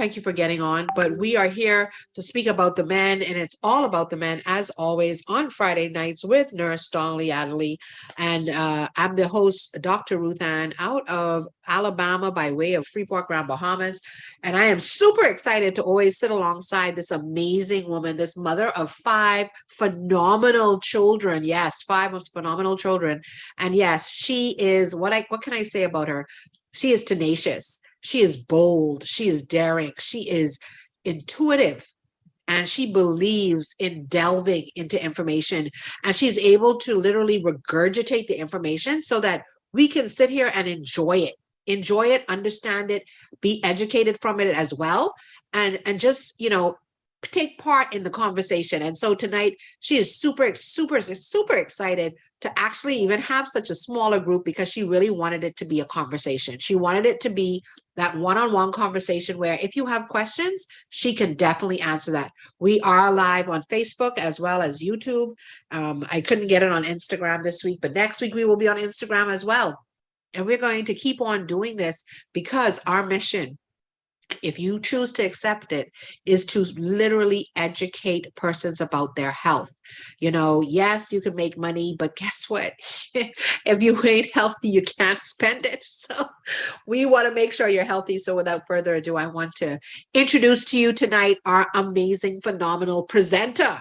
thank you for getting on. But we are here to speak about the men, and it's all about the men, as always, on Friday nights with Nurse Donnelly Adderley. And I'm the host, Dr. Ruth Ann, out of Alabama by way of Freeport, Grand Bahamas. And I am super excited to always sit alongside this amazing woman, this mother of 5 phenomenal children. Yes, 5 phenomenal children. And yes, she is, what can I say about her? She is tenacious. She is bold. She is daring. She is intuitive. And she believes in delving into information. And she's able to literally regurgitate the information so that we can sit here and enjoy it, understand it, be educated from it as well. And just, take part in the conversation. And so tonight she is super excited to actually even have such a smaller group, because she really wanted it to be a conversation. She wanted it to be that one-on-one conversation where if you have questions, she can definitely answer that. We are live on Facebook as well as YouTube. I couldn't get it on Instagram this week, but next week we will be on Instagram as well. And we're going to keep on doing this because our mission, if you choose to accept it, is to literally educate persons about their health. Yes, you can make money, but guess what? If you ain't healthy, you can't spend it. So we want to make sure you're healthy. So without further ado, I want to introduce to you tonight our amazing, phenomenal presenter,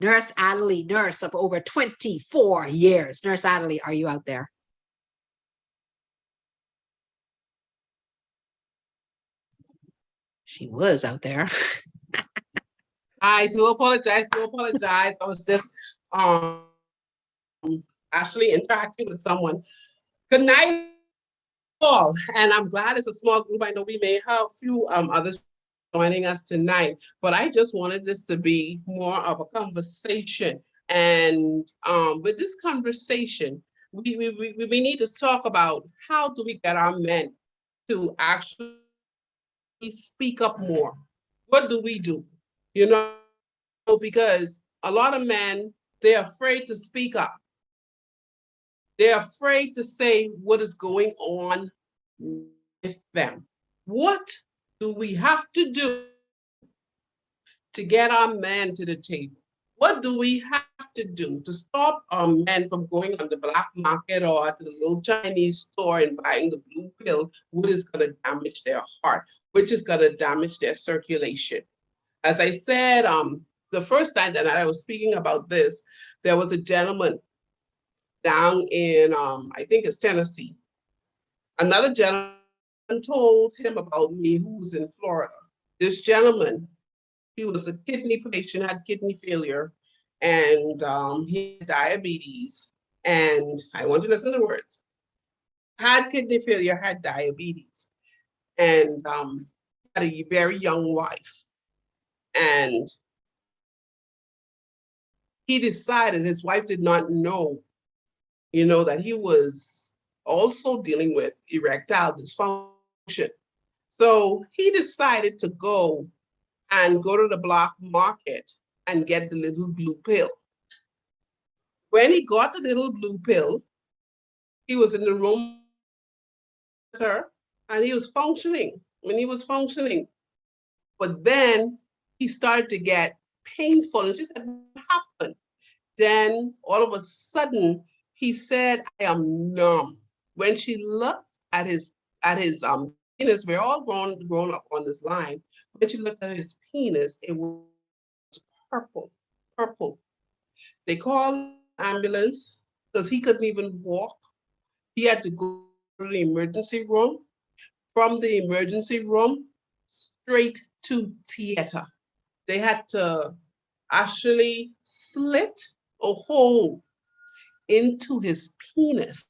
Nurse Adderley, nurse of over 24 years. Nurse Adderley, are you out there? She was out there. I do apologize. I was just actually interacting with someone. Good night, all. And I'm glad it's a small group. I know we may have a few others joining us tonight, but I just wanted this to be more of a conversation. And with this conversation, we need to talk about how do we get our men to actually speak up more. What do we do? Because a lot of men, they're afraid to speak up. They're afraid to say what is going on with them. What do we have to do to get our men to the table? What do we have to do to stop our men from going on the black market or to the little Chinese store and buying the blue pill, which is going to damage their heart, which is going to damage their circulation? As I said, the first time that I was speaking about this, there was a gentleman down in, I think it's Tennessee. Another gentleman told him about me who's in Florida. This gentleman, he was a kidney patient, had kidney failure, and he had diabetes. And I want you to listen to the words. Had kidney failure, had diabetes, and had a very young wife. And he decided, his wife did not know, that he was also dealing with erectile dysfunction. So he decided to go to the black market and get the little blue pill. When he got the little blue pill, he was in the room with her and he was functioning. But then he started to get painful, and she said, what happened? Then all of a sudden he said, I am numb. When she looked at his penis, we're all grown up on this line. When she looked at his penis, it was purple. They called an ambulance because he couldn't even walk. He had to go to the emergency room. From the emergency room, straight to theater. They had to actually slit a hole into his penis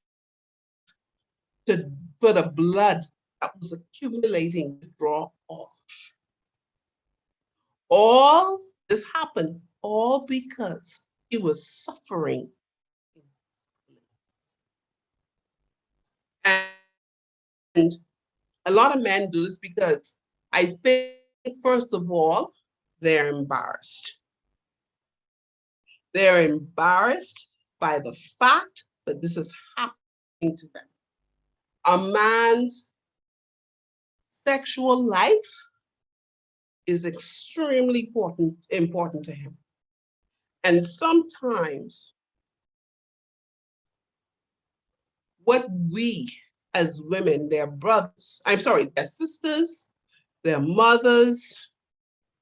for the blood that was accumulating to draw off. All this happened all because he was suffering. And a lot of men do this because I think, first of all, they're embarrassed. They're embarrassed by the fact that this is happening to them. A man's sexual life is extremely important to him. And sometimes what we as women, their brothers, their sisters, their mothers,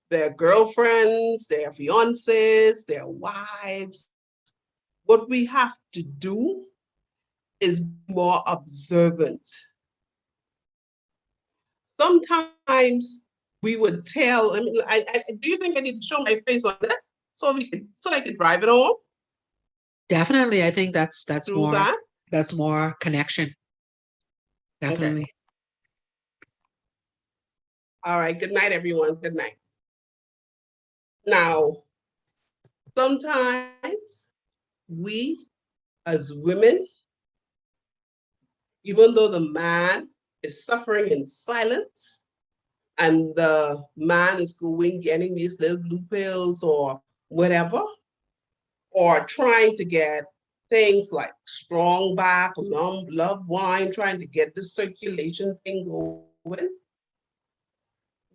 their girlfriends, their fiancés, their wives, what we have to do is be more observant. Sometimes we would tell, do you think I need to show my face on this so I could drive it home? Definitely. I think that's Through that? that's more connection. Definitely. Okay. All right. Good night, everyone. Good night. Now, sometimes we as women, even though the man is suffering in silence and the man is getting these little blue pills or whatever, or trying to get things like strong back, love wine, trying to get the circulation thing going.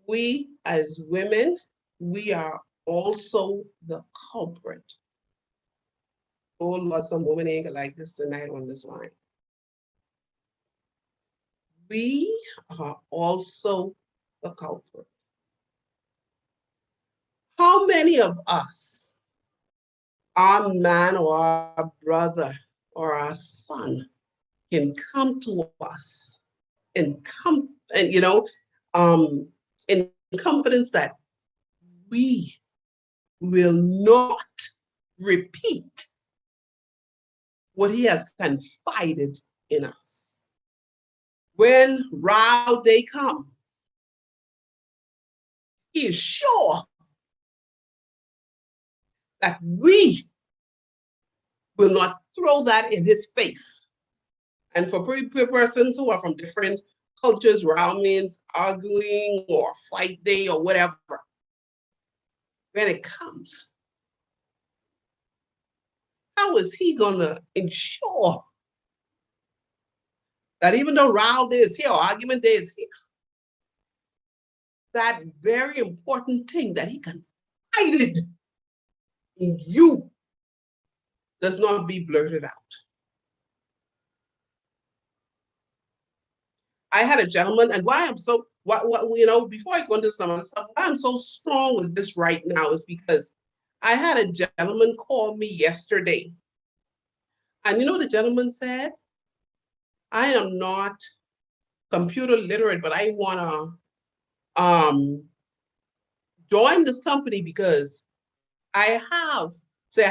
We as women, we are also the culprit. Oh Lord, some women ain't like this tonight on this line. We are also the culprit. How many of us, our man or our brother or our son, can come to us in confidence that we will not repeat what he has confided in us. When row day come, he is sure that we will not throw that in his face. And for persons who are from different cultures, row means arguing or fight day or whatever. When it comes, how is he gonna ensure that even though row day is here or argument day is here, that very important thing that he confided in you does not be blurted out? I had a gentleman, and why I'm so, before I go into some of the stuff, why I'm so strong with this right now is because I had a gentleman call me yesterday. And the gentleman said, I am not computer literate, but I want to join this company because I have,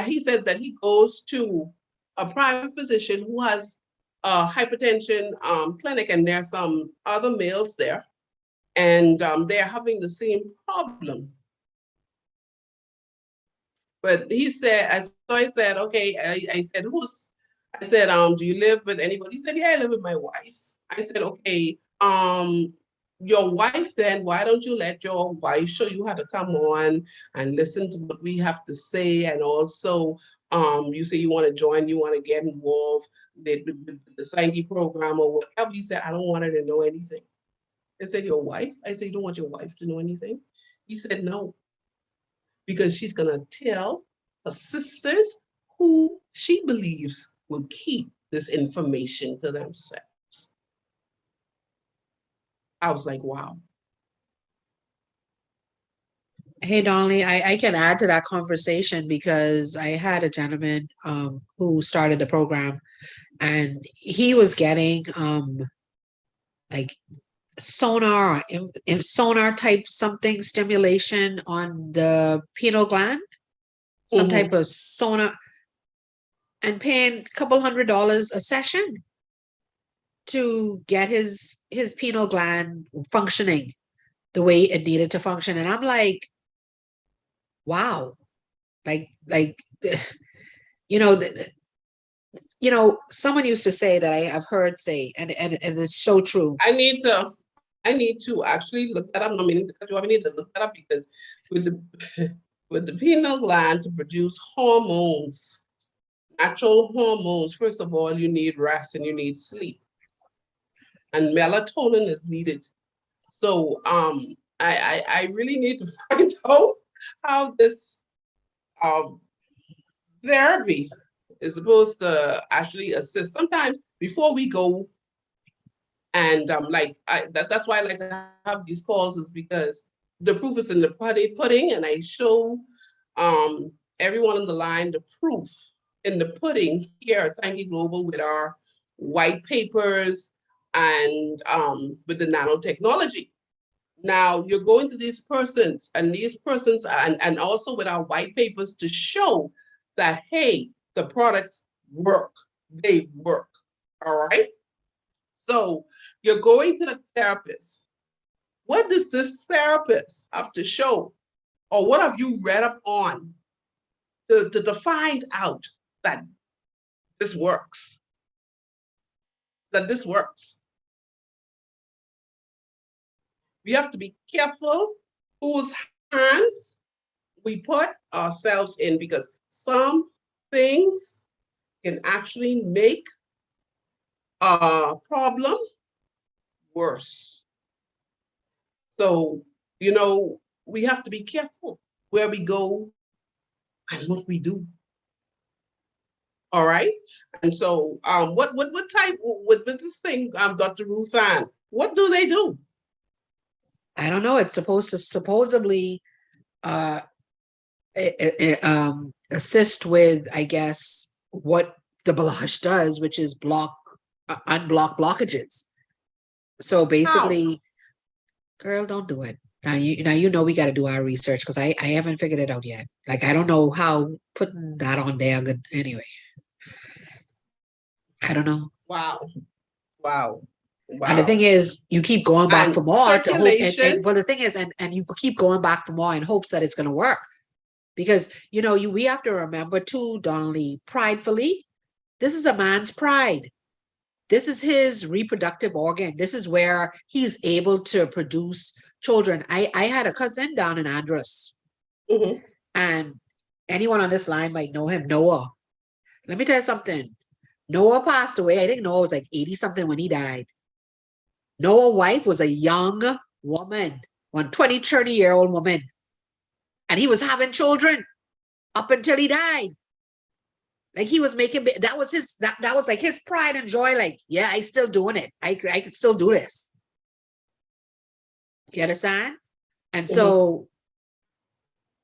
he said that he goes to a private physician who has a hypertension clinic, and there's some other males there, and they're having the same problem. But he said, so I said, okay, I said, do you live with anybody? He said, yeah, I live with my wife. I said, okay, your wife then, why don't you let your wife show you how to come on and listen to what we have to say? And also, you say you want to join, you want to get involved with the Sankey program or whatever. He said, I don't want her to know anything. I said, your wife? I said, you don't want your wife to know anything? He said, no, because she's going to tell her sisters who she believes will keep this information to themselves. I was like, wow. Hey, Donnelly, I can add to that conversation because I had a gentleman who started the program, and he was getting like sonar or sonar type something stimulation on the pineal gland, some type of sonar, and paying a couple $100 a session to get his pineal gland functioning the way it needed to function. And I'm like, wow, like someone used to say that I've heard say, and it's so true. I need to actually look that up. I mean, I need to look that up because with the pineal gland to produce hormones, natural hormones, first of all, you need rest and you need sleep. And melatonin is needed. So I really need to find out how this therapy is supposed to actually assist. Sometimes before we go, and that's why I like to have these calls, is because the proof is in the pudding, and I show everyone on the line the proof in the pudding here at Sankey Global with our white papers and with the nanotechnology. Now you're going to these persons, and also with our white papers to show that, hey, the products work, they work. All right. So you're going to the therapist. What does this therapist have to show? Or what have you read up on to find out that this works? That this works. We have to be careful whose hands we put ourselves in, because some things can actually make a problem worse. So, we have to be careful where we go and what we do. All right. And so, what type with this thing, Dr. Ruth Ann, what do they do? I don't know. It's supposed to supposedly assist with, I guess, what the blush does, which is unblock blockages. So basically, girl, don't do it. Now you know we got to do our research, because I haven't figured it out yet. Like, I don't know how putting that on there good anyway. I don't know. Wow. Wow. Wow. And the thing is, you keep going back for more to hope. Well, the thing is, and you keep going back for more in hopes that it's going to work, because we have to remember too, Donnelly, pridefully, this is a man's pride. This is his reproductive organ. This is where he's able to produce children. I had a cousin down in Andros, and anyone on this line might know him, Noah. Let me tell you something. Noah passed away. I think Noah was like 80 something when he died. Noah's wife was a young woman, 30-year-old woman. And he was having children up until he died. Like, he was making, that was like his pride and joy. Like, yeah, I still doing it. I can still do this. You understand? And so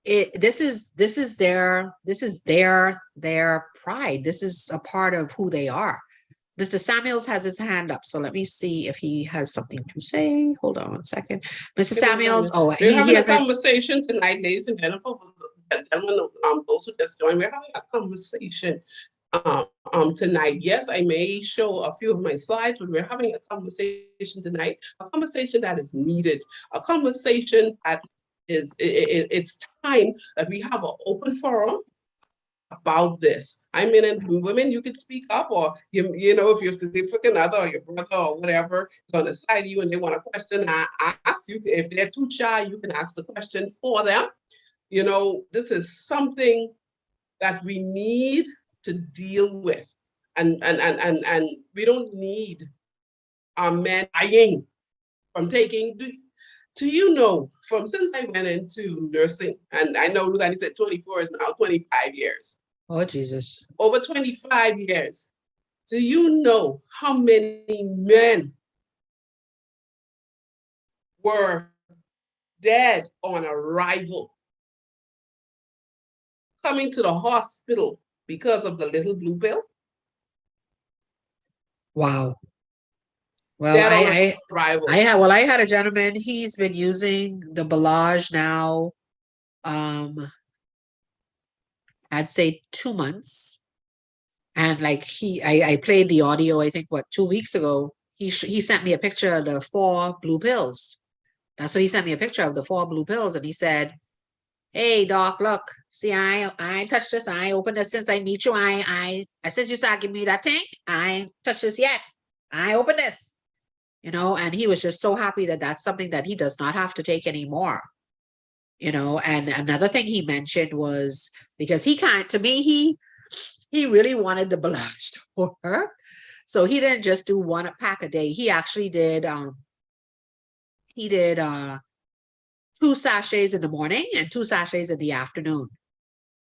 this is their pride. This is a part of who they are. Mr. Samuels has his hand up, so let me see if he has something to say. Hold on one second. Mr. Samuels, we're having a conversation tonight, ladies and gentlemen. Those who just joined, we're having a conversation tonight. Yes, I may show a few of my slides, but we're having a conversation tonight, a conversation that is needed, a conversation that it's time that we have an open forum about this. I mean, and women, you could speak up, or if your significant other or your brother or whatever is on the side of you and they want a question, ask you. If they're too shy, you can ask the question for them. This is something that we need to deal with, and we don't need our men dying from taking. From since I went into nursing, and I know Ruthani said 24 is now 25 years. Oh, Jesus. Over 25 years. Do you know how many men were dead on arrival, coming to the hospital because of the little blue pill? Wow. Well, I had a gentleman. He's been using the Balage now, I'd say 2 months. And like I played the audio, I think 2 weeks ago, he sent me a picture of the 4 blue pills. That's what he sent me a picture of, the 4 blue pills. And he said, hey, doc, look, see, I ain't touched this. I ain't opened this since I meet you. I since you started giving me that tank, I ain't touched this yet. I ain't opened this. And he was just so happy that that's something that he does not have to take anymore. And another thing he mentioned was, because he really wanted the Balage to work. So he didn't just do 1 pack a day. He actually did, 2 sachets in the morning and 2 sachets in the afternoon.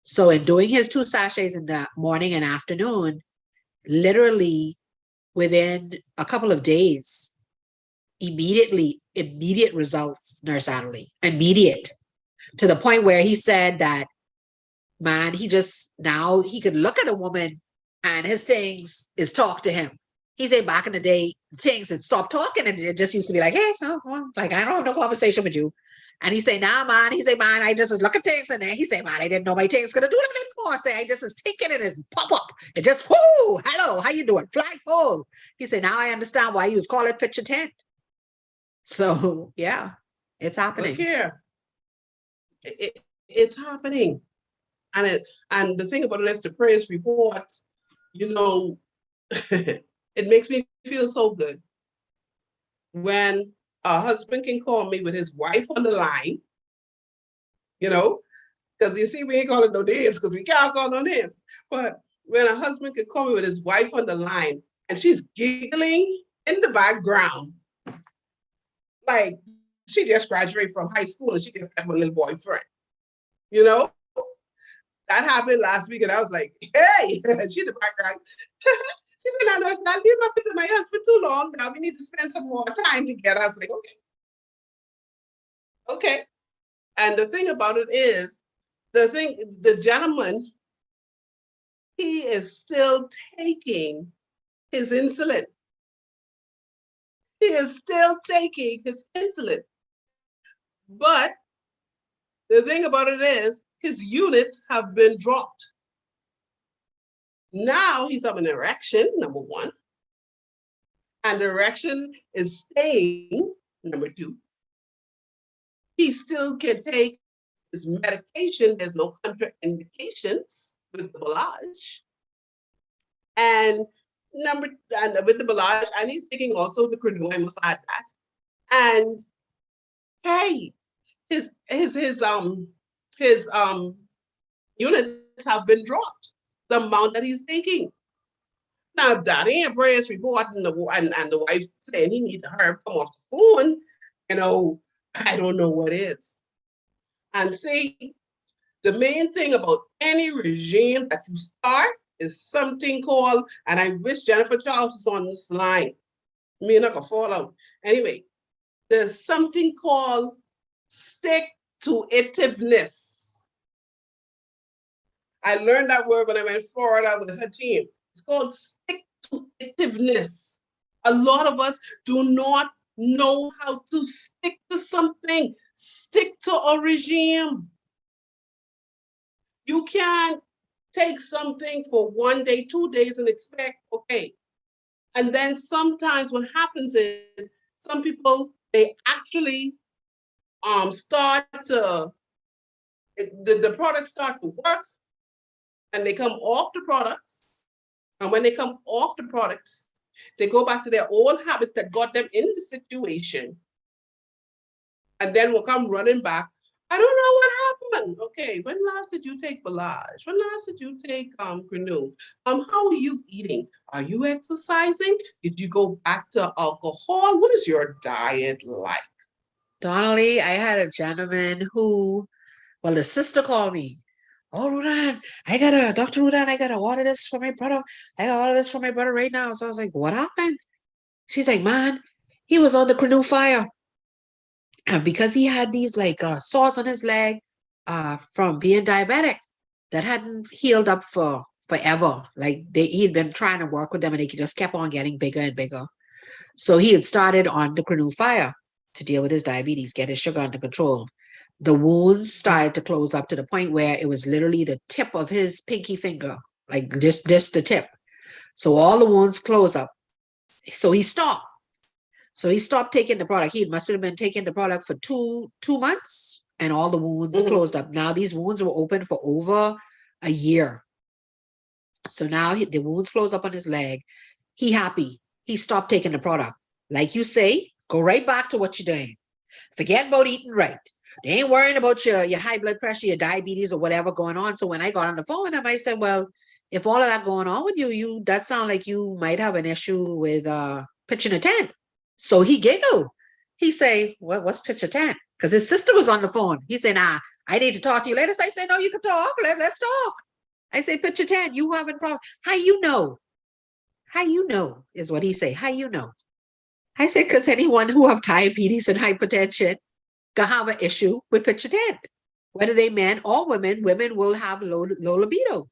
So in doing his 2 sachets in the morning and afternoon, literally within a couple of days, immediate results, Nurse Adderley, immediate, to the point where he said that, man, now he could look at a woman and his things is talk to him. He said back in the day, things had stopped talking and it just used to be like, hey, like, I don't have no conversation with you. And he say, nah, man. He say, man, I just is look at things and then he say, man, I didn't know my things gonna do that anymore. I say, I just is taking it as pop up. It just, whoo, hello, how you doing? Flagpole. He said, now I understand why you was call it picture tent. So yeah, it's happening. Look here. It's happening. And the thing about it is the praise reports, you know, it makes me feel so good when a husband can call me with his wife on the line, you know, because you see, we ain't calling no names because we can't call no names. But when a husband can call me with his wife on the line and she's giggling in the background, like she just graduated from high school and she just had a little boyfriend, you know? That happened last week and I was like, hey, she in the background. She said, no, it's not. You've not been with my husband too long. Now we need to spend some more time together. I was like, okay. Okay. And the thing about it is, the gentleman, he is still taking his insulin. He is still taking his insulin. But the thing about it is, his units have been dropped. Now he's having an erection, number one. And the erection is staying, number two. He still can take his medication. There's no contraindications with the Belage. And with the Belage, and he's taking also the Crenue, I must add that. And hey, his units have been dropped, the amount that he's taking. Now, if that ain't a praise report and the wife saying he needs her come off the phone, you know, I don't know what is. And see, the main thing about any regime that you start is something called, and I wish Jennifer Charles was on this line. Me not gonna fall out. Anyway, there's something called stick-to-itiveness. I learned that word when I went to Florida with her team. It's called stick-to-itiveness. A lot of us do not know how to stick to something, stick to a regime. You can't take something for 1 day, 2 days and expect, okay. And then sometimes what happens is some people, they actually start to, the products start to work and they come off the products. And when they come off the products, they go back to their old habits that got them in the situation. And then will come running back. I don't know what happened. Okay, when last did you take Belage? When last did you take Crenue? How are you eating? Are you exercising? Did you go back to alcohol? What is your diet like? Donnelly, I had a gentleman who, well, the sister called me. Oh, Rudan, Dr. Rudan, I gotta order this for my brother. I gotta order this for my brother right now. So I was like, what happened? She's like, man, he was on the Crenue fire. And because he had these like sores on his leg from being diabetic that hadn't healed up for forever. Like he'd been trying to work with them and they just kept on getting bigger and bigger. So he had started on the Crenue fire to deal with his diabetes, get his sugar under control. The wounds started to close up to the point where it was literally the tip of his pinky finger, like just the tip. So all the wounds close up. So he stopped. So he stopped taking the product. He must have been taking the product for two months and all the wounds closed up. Now these wounds were open for over a year. So now the wounds closed up on his leg. He happy. He stopped taking the product. Like you say, go right back to what you're doing. Forget about eating right. They ain't worrying about your high blood pressure, your diabetes or whatever going on. So when I got on the phone with him, I said, well, if all of that going on with you, that sounds like you might have an issue with pitching a tent. So he giggled. He say, what's pitch a tent? because his sister was on the phone. He said, nah, I need to talk to you later. So I said, no, you can talk. Let's talk. I say, picture 10, you having problem. How you know? How you know is what he say. How you know? I say, because anyone who have diabetes and hypertension can have an issue with picture 10. Whether they men or women, women will have low libido.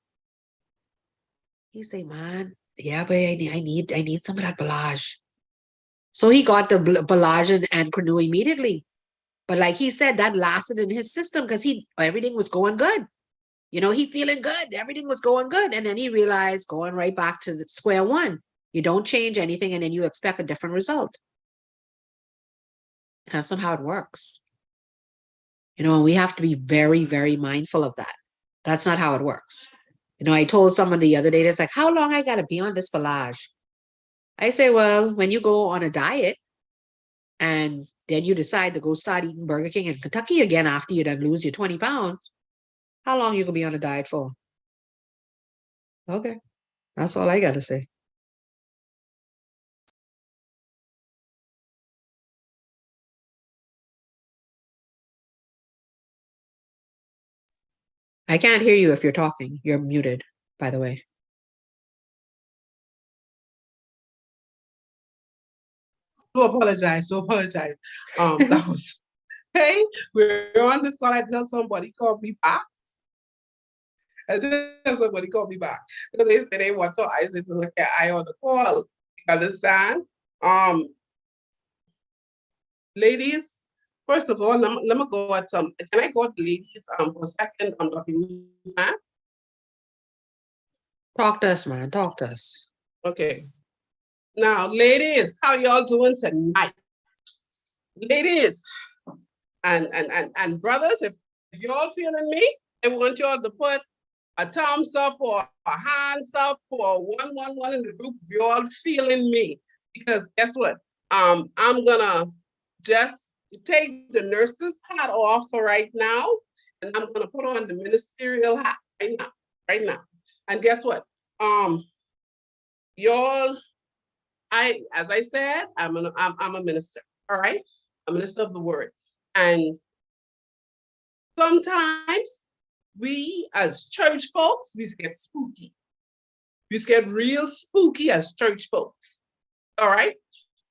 He say, man, yeah, but I need some of that Balage. So he got the Balage and Canoe immediately. But like he said, that lasted in his system because everything was going good. You know, he feeling good. Everything was going good. And then he realized going right back to the square one. You don't change anything and then you expect a different result. That's not how it works. You know, we have to be very, very mindful of that. That's not how it works. You know, I told someone the other day, it's like, how long I got to be on this Balage? I say, well, when you go on a diet and then you decide to go start eating Burger King and Kentucky again after you done lose your 20 pounds, how long you gonna be on a diet for? Okay, that's all I got to say. I can't hear you if you're talking. You're muted, by the way. So apologize. That was, hey, we're on this call. I tell somebody called me back. Because they said they want to Isaac to look at I on the call. You understand? Ladies, first of all, let me go at can I go at the ladies for a second on Dr. Ruth? Talk to us, man. Talk to us. Okay. Now, ladies, how y'all doing tonight? Ladies and brothers, if y'all feeling me, I want y'all to put a thumbs up or a hands up or 111 in the group if y'all feeling me. Because guess what? I'm gonna just take the nurse's hat off for right now, and I'm gonna put on the ministerial hat right now. And guess what? Y'all, as I said, I'm a minister. All right, a minister of the word, and sometimes we as church folks, we get spooky. We get real spooky as church folks. All right.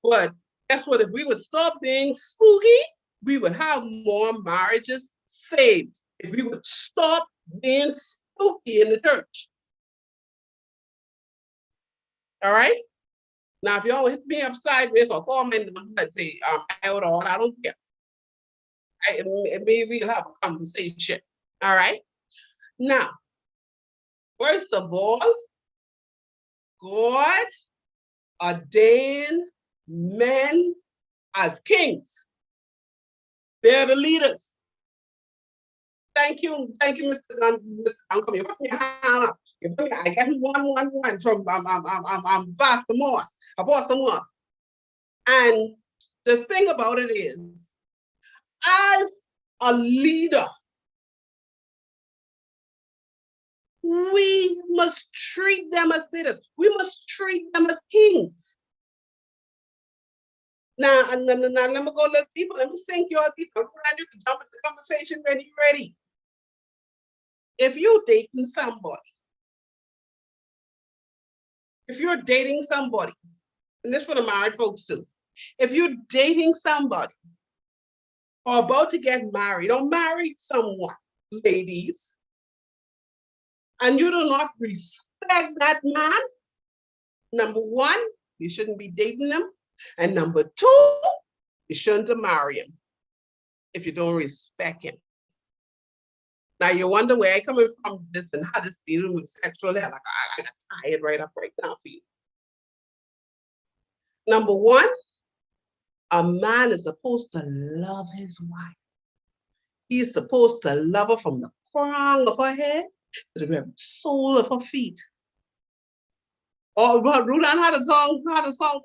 But guess what? If we would stop being spooky, we would have more marriages saved. If we would stop being spooky in the church. All right. Now, if y'all hit me up sideways or call me and say, I don't care. Maybe we'll have a conversation. All right. Now, first of all, God ordained men as kings. They're the leaders. Thank you, Mr. Uncle. You put your hand up. I get 111 from Pastor Moss, Apostle Moss. And the thing about it is, as a leader, we must treat them as leaders. We must treat them as kings. Now, let me go a little deeper. Let me sink your deeper. You can jump into the conversation when you're ready. If you're dating somebody, and this for the married folks too, if you're dating somebody or about to get married or married someone, ladies, and you do not respect that man, number one, you shouldn't be dating him. And number two, you shouldn't marry him if you don't respect him. Now you wonder where I coming from this and how this dealing with sexual health. Like I got tired right now for you. Number one, a man is supposed to love his wife. He is supposed to love her from the crown of her head to the very sole of her feet. Or Ruth Ann had a song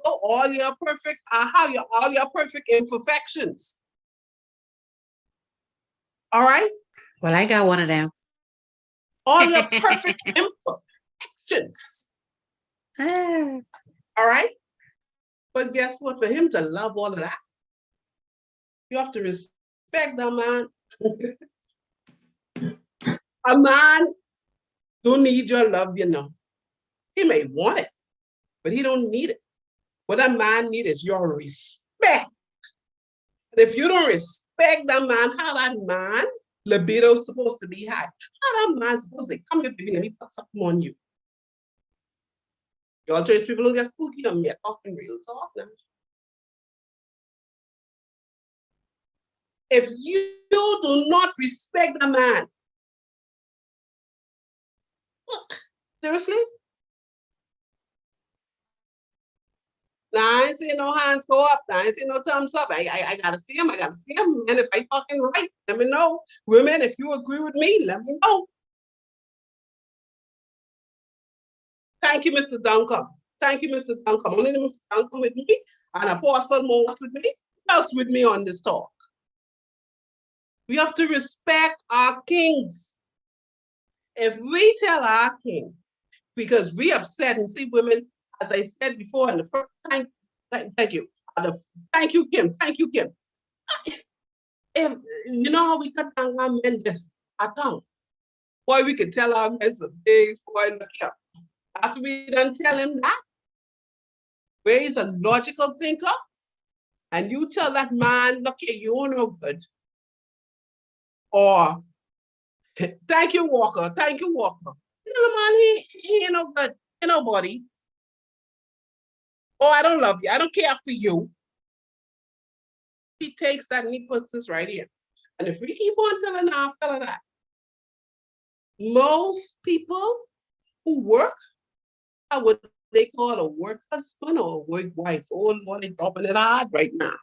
go, all your perfect imperfections. All right? Well, I got one of them. All your perfect imperfections. All right? But guess what? For him to love all of that, you have to respect Respect the man. A man don't need your love, you know. He may want it, but he don't need it. What a man needs is your respect. And if you don't respect that man, how that man libido is supposed to be high? How that man supposed to come here, baby, let me put something on you? Y'all church people don't get spooky on me. I'm talking real talk now. If you do not respect a man, look, seriously? Now, I ain't seeing no hands go up. I ain't seeing no thumbs up. I gotta see him. I gotta see him. And if I fucking right, let me know. Women, if you agree with me, let me know. Thank you, Mr. Duncan. Thank you, Mr. Duncan. Only Mr. Duncan with me and Apostle Moss with me. Who else with me on this talk? We have to respect our kings. If we tell our king, because we upset and see women, as I said before in the first time, thank you. Thank you, Kim. Thank you, Kim. If you know how we cut down our men account, boy, we could tell our men some things, boy, look here. After we done tell him that, where he's a logical thinker, and you tell that man, look here, you're no good. Or thank you, Walker. Thank you, Walker. You know, man, he ain't no good. Ain't nobody. Oh, I don't love you. I don't care for you. He takes that and he puts this right here. And if we keep on telling our fella that, most people who work are what they call a work husband or a work wife. Oh, Lord, they're dropping it hard right now.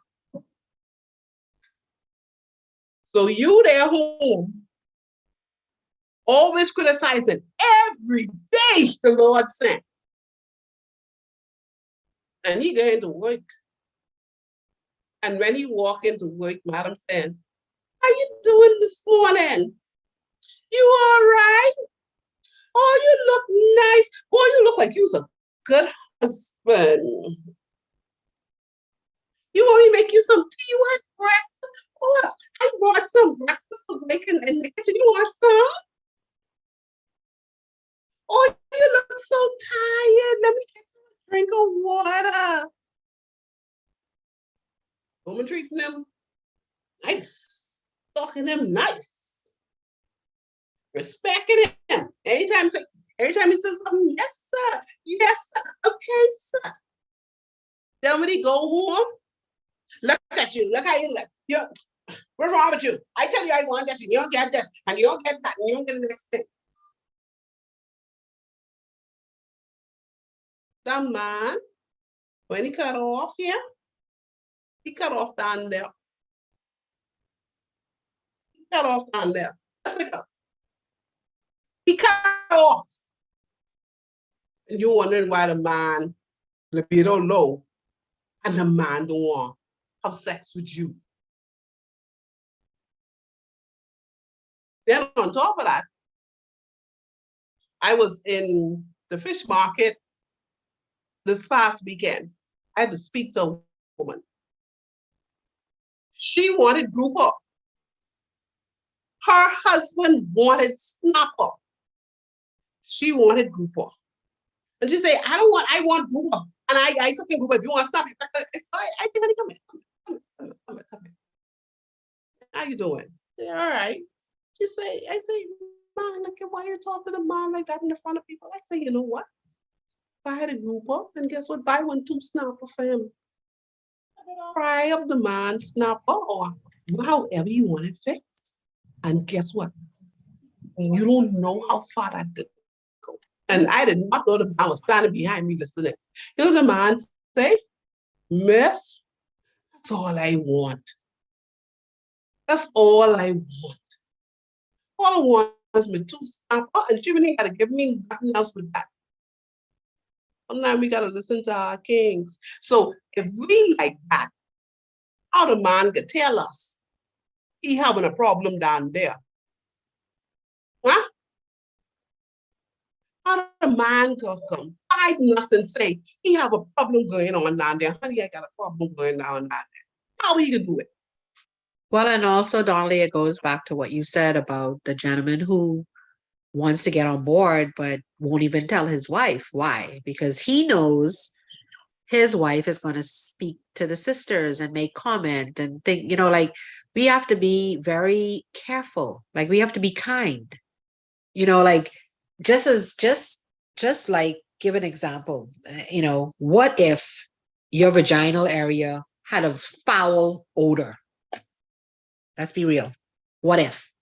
So you there home, always criticizing every day the Lord sent. And he going to work. And when he walk into work, Madam said, how you doing this morning? You all right? Oh, you look nice. Boy, you look like you was a good husband. You want me to make you some tea? You want breakfast? Oh, I brought some breakfast to make in the kitchen. You want some? Oh, you look so tired. Let me get you a drink of water. Woman treating them nice. Talking them nice. Respecting him. Every time he says something, yes, sir. Yes, sir. Okay, sir. Then when he go home, look at you. Look how you look. What's wrong with you? I tell you I want this, and you don't get this, and you don't get that, and you don't get the next thing. That man, when he cut off here, he cut off down there. He cut off down there. He cut off. And you're wondering why the man libido low and the man don't want to have sex with you. Then on top of that, I was in the fish market this past weekend. I had to speak to a woman. She wanted grouper. Her husband wanted snapper. She wanted grouper. And she said, I want grouper. And I cooking grouper. If you want to stop it, I said, honey, come here. How you doing? Yeah, all right. She say, I say, man, look at why you talk to the man like that in the front of people. I say, you know what? If I had a group up, and guess what? Buy 1, 2 snapper for him. Fry up the man snapper or however you want it fixed. And guess what? You don't know how far that could go. And I did not know the man was standing behind me listening. You know the man say, miss, that's all I want. That's all I want. All I want is me 2 snapper, and she really got to give me nothing else with that. Sometimes we got to listen to our kings. So if we like that, how the man could tell us he having a problem down there? Huh? How the man could come fighting us and say he have a problem going on down there? Honey, I got a problem going on down there. How he can do it? Well, and also, Donnelly, it goes back to what you said about the gentleman who wants to get on board, but won't even tell his wife. Why? Because he knows his wife is going to speak to the sisters and make comment and think, like we have to be very careful. Like we have to be kind, like just like give an example, what if your vaginal area had a foul odor? Let's be real. What if?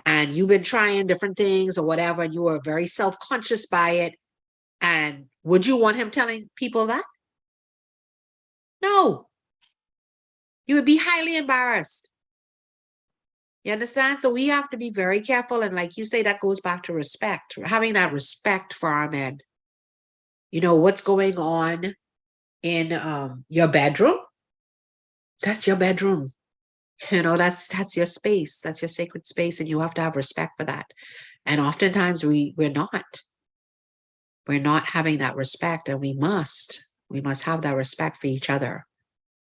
And you've been trying different things or whatever, and you were very self-conscious by it. And would you want him telling people that? No. You would be highly embarrassed. You understand? So we have to be very careful. And like you say, that goes back to respect, having that respect for our men. What's going on in your bedroom? That's your bedroom. That's your space. That's your sacred space. And you have to have respect for that. And oftentimes we're not having that respect, and we must have that respect for each other.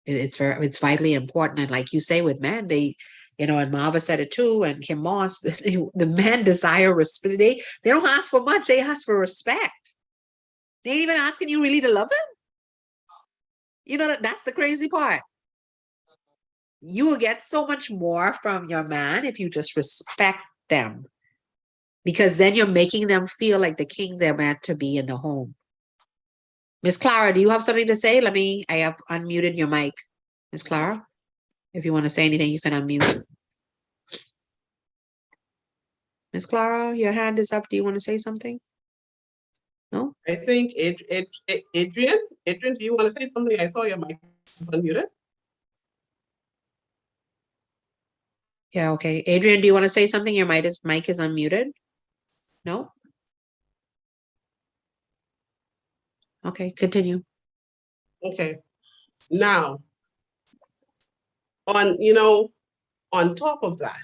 It's vitally important. And like you say, with men, and Marva said it too, and Kim Moss, the men desire respect. They don't ask for much, they ask for respect. They ain't even asking you really to love them. That's the crazy part. You will get so much more from your man if you just respect them, because then you're making them feel like the king they're meant to be in the home. Miss Clara, do you have something to say? I have unmuted your mic. Miss Clara, if you want to say anything, you can unmute. Miss Clara, your hand is up. Do you want to say something? No? I think Adrian, do you want to say something? I saw your mic is unmuted. Yeah, okay. Adrian, do you want to say something? Your mic is unmuted. No? Okay, continue. Okay. Now, on top of that,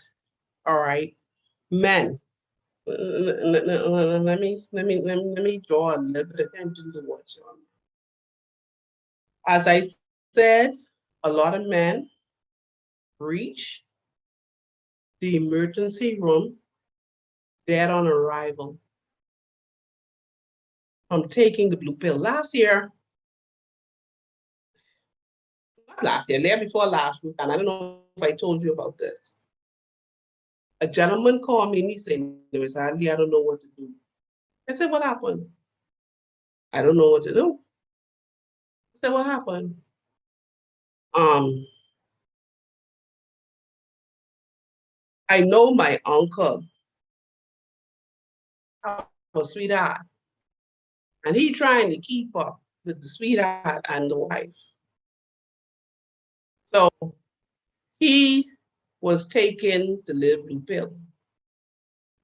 all right, men. Let me draw a little bit of attention to what's on. As I said, a lot of men reach the emergency room dead on arrival from taking the blue pill. Not last year, year before last, and I don't know if I told you about this. A gentleman called me and he said, I don't know what to do. I said, what happened? I don't know what to do. I said, what happened? I know my uncle, a sweetheart, and he trying to keep up with the sweetheart and the wife. So he was taking the little blue pill.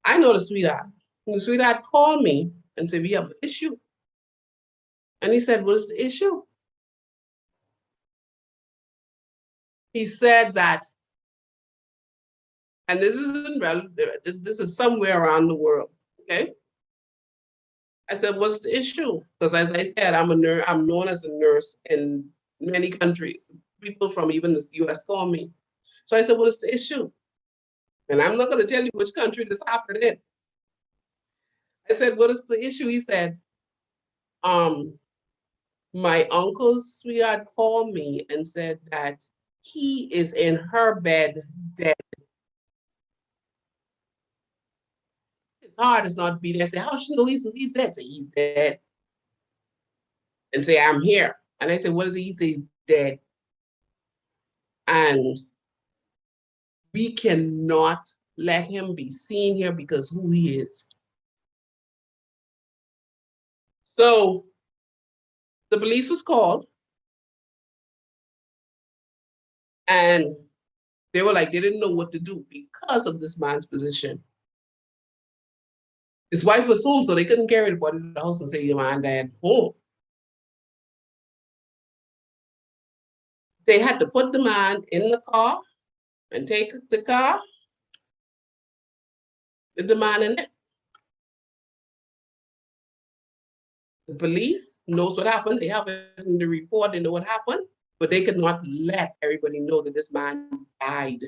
I know the sweetheart. And the sweetheart called me and said, we have an issue. And he said, what is the issue? He said that, and this is somewhere around the world, okay? I said, what's the issue? Because as I said, I'm a nurse, I'm known as a nurse in many countries. People from even the US call me. So I said, what is the issue? And I'm not going to tell you which country this happened in. I said, what is the issue? He said, my uncle's sweetheart called me and said that he is in her bed dead. His heart is not beating. I said, how should you know he's dead? Say he's dead. And say, I'm here. And I said, what is he? He said, he's dead. And we cannot let him be seen here because who he is. So the police was called. And they were like, they didn't know what to do because of this man's position. His wife was home, so they couldn't carry the body to the house and say, your man died home. They had to put the man in the car and take the car with the man in it. The police knows what happened. They have it in the report. They know what happened. but they could not let everybody know that this man died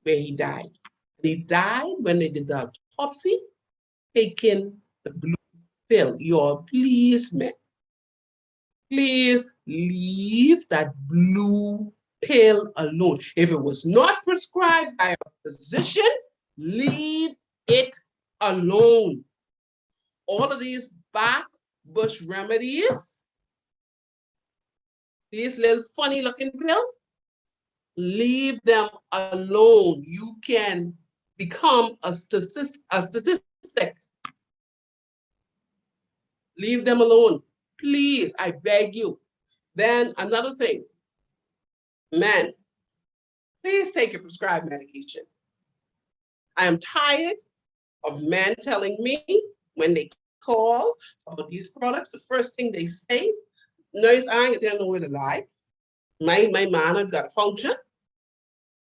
where he died. And he died when they did the autopsy, taking the blue pill. Y'all, please, men, please leave that blue pill alone. If it was not prescribed by a physician, leave it alone. All of these back bush remedies, these little funny looking pills, leave them alone. You can become a statistic. Leave them alone. Please, I beg you. Then another thing, men, please take your prescribed medication. I am tired of men telling me when they call about these products, the first thing they say, nurse, I ain't there nowhere to lie. My man had got a function,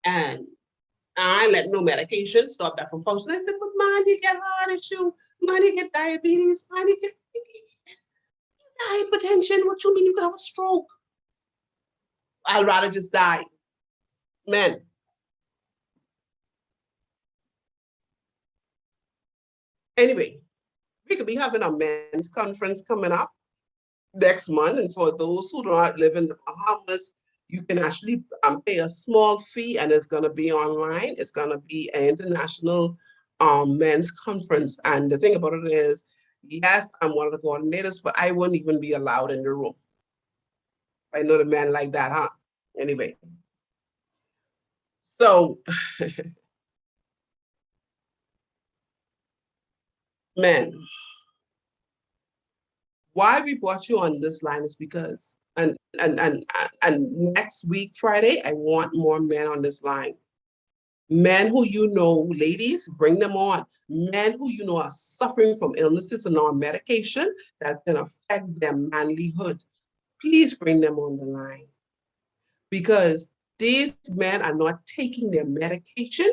and I ain't let no medication stop that from functioning. I said, but man, you get heart issue, man, you get diabetes, man, you get hypertension. What you mean you could have a stroke? I'd rather just die. Men. Anyway, we could be having a men's conference coming up next month. And for those who do not live in the Bahamas, you can actually pay a small fee, and it's going to be online. It's going to be an international men's conference. And the thing about it is, yes, I'm one of the coordinators, but I wouldn't even be allowed in the room. I know the men like that, huh? Anyway. So, men, why we brought you on this line is because, and next week, Friday, I want more men on this line. Men who you know, ladies, bring them on. Men who you know are suffering from illnesses and on medication that can affect their manlyhood. Please bring them on the line. Because these men are not taking their medication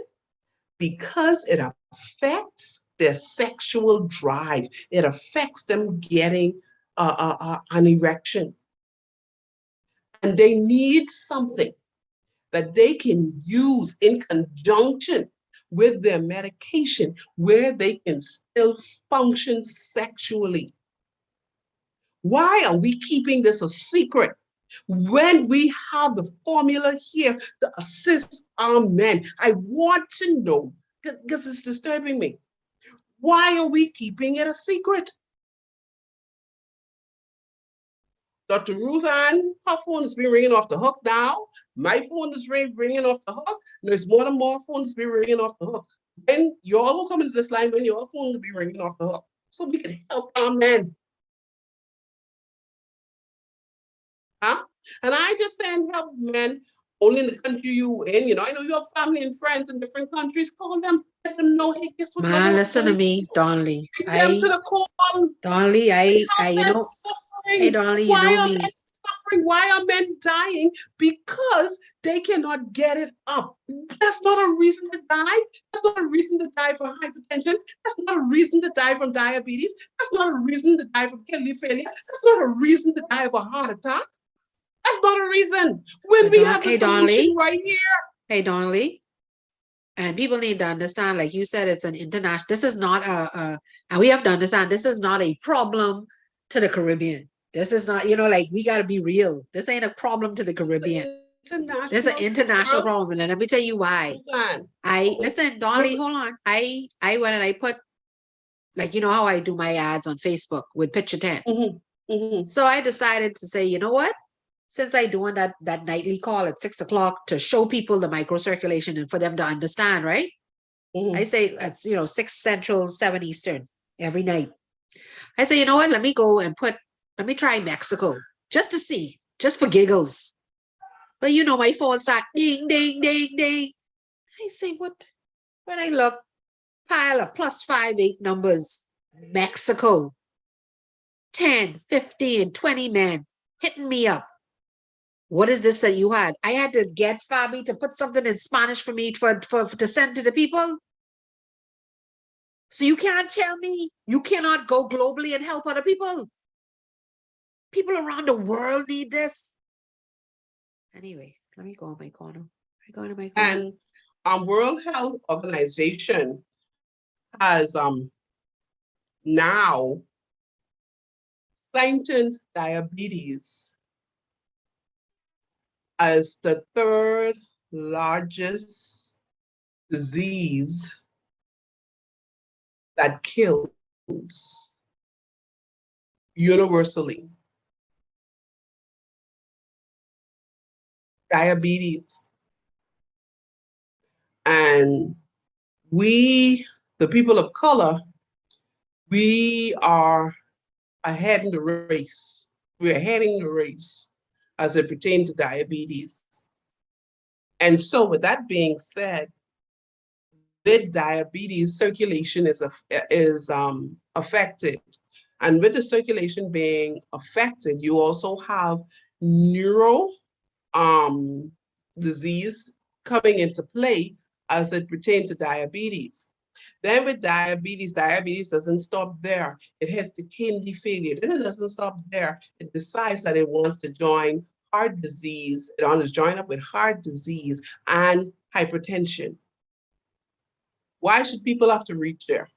because it affects their sexual drive. It affects them getting an erection. And they need something that they can use in conjunction with their medication where they can still function sexually. Why are we keeping this a secret when we have the formula here to assist our men? I want to know, because it's disturbing me. Why are we keeping it a secret? Dr. Ruth Ann, her phone has been ringing off the hook now. My phone is ringing off the hook. There's more and more phones be ringing off the hook. When you all will come into this line, when your phone will be ringing off the hook, so we can help our men. Huh? And I just saying help men only in the country you in. You know, I know you have family and friends in different countries. Call them, let them know, hey, guess what? Man, listen to me, Donnelly. Bring them to the call. Donnelly, you know, suffering. Hey, Donnelly, you Why know are me. men suffering? Why are men dying? Because they cannot get it up. That's not a reason to die. That's not a reason to die for hypertension. That's not a reason to die from diabetes. That's not a reason to die from kidney failure. That's not a reason to die of a heart attack. That's not a reason. When we have the solution right here. Hey, Donnelly. And people need to understand, like you said, it's an international, this is not and we have to understand, this is not a problem to the Caribbean. This is not, you know, like, we got to be real. This ain't a problem to the Caribbean. This is an international problem. And let me tell you why. Listen, Donnelly, hold on. I went and I put, like, you know how I do my ads on Facebook with picture 10. So I decided to say, you know what? Since I doing that nightly call at 6 o'clock to show people the microcirculation and for them to understand, right? I say that's, 6 Central, 7 Eastern every night. I say, you know what? Let me go and let me try Mexico just to see, just for giggles. But my phone start ding, ding, ding, ding. I say, what? When I look, pile of +58 numbers. Mexico. 10, 15, 20 men hitting me up. What is this that you had? I had to get Fabi to put something in Spanish for me to send to the people. So you can't tell me you cannot go globally and help other people. People around the world need this. Anyway, let me go on my corner. I go to my corner. And World Health Organization has now cited diabetes as the third largest disease that kills universally. Diabetes. And we, the people of color, we are ahead in the race. We're ahead in the race as it pertains to diabetes. And so with that being said, with diabetes, circulation is affected. And with the circulation being affected, you also have neuro disease coming into play as it pertains to diabetes. Then with diabetes, diabetes doesn't stop there. It has the kidney failure. Then it doesn't stop there. It decides that it wants to join heart disease. It wants to join up with heart disease and hypertension. Why should people have to reach there?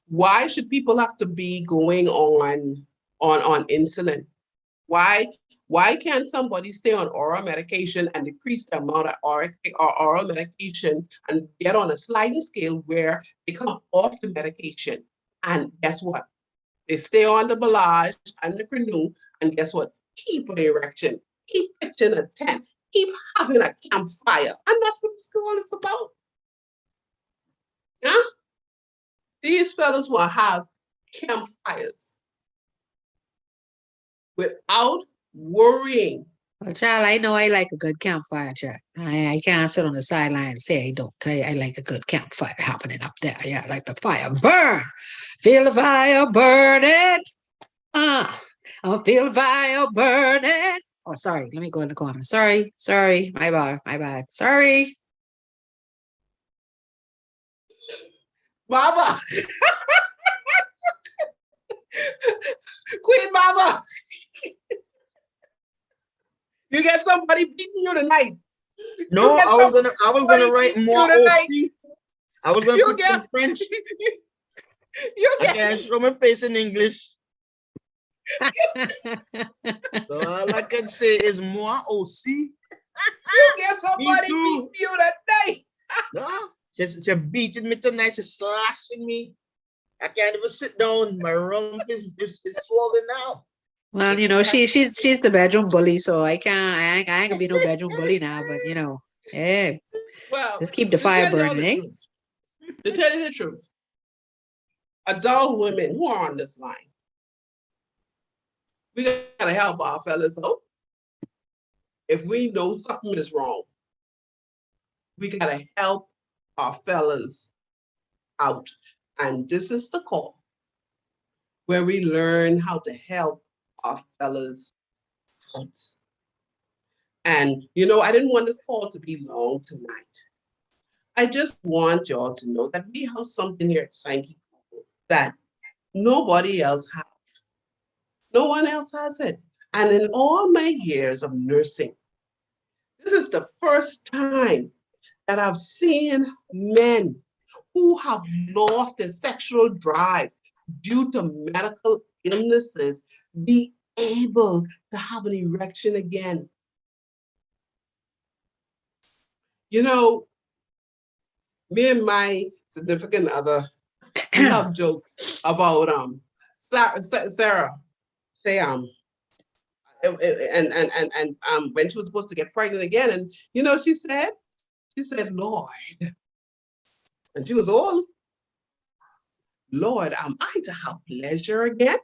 Why should people have to be going on insulin? Why can't somebody stay on oral medication and decrease the amount of oral medication and get on a sliding scale where they come off the medication? And guess what? They stay on the Balage and the Canoe, and guess what? Keep an erection, keep pitching a tent, keep having a campfire. And that's what school is about. Yeah? These fellas will have campfires without worrying. Well, child, I know I like a good campfire, child. I can't sit on the sideline and say I don't. I like a good campfire happening up there. Yeah, I like the fire burn. Feel the fire burning. I feel the fire burning. Oh, sorry. Let me go in the corner. Sorry. My bad. Sorry. Mama. Queen Mama. You get somebody beating you tonight. No, I was gonna write more OC. I was gonna put some French. I can't show my face in English. So all I can say is more OC. You get somebody beating you tonight. No, she's beating me tonight. She's slashing me. I can't even sit down. My rump is swollen now. Well, you know, she's the bedroom bully, so I ain't gonna be no bedroom bully now, but you know, hey, well, let's keep the fire burning, eh? To tell you the truth, adult women who are on this line, we gotta help our fellas out. If we know something is wrong, we gotta help our fellas out. And this is the call where we learn how to help our fellas out. And you know, I didn't want this call to be long tonight. I just want y'all to know that we have something here at Sankey that nobody else has. No one else has it. And in all my years of nursing, this is the first time that I've seen men who have lost their sexual drive due to medical illnesses be able to have an erection again. You know, me and my significant other, we have jokes about Sarah say and when she was supposed to get pregnant again, and you know, she said, Lord, and she was old, Lord, am I to have pleasure again?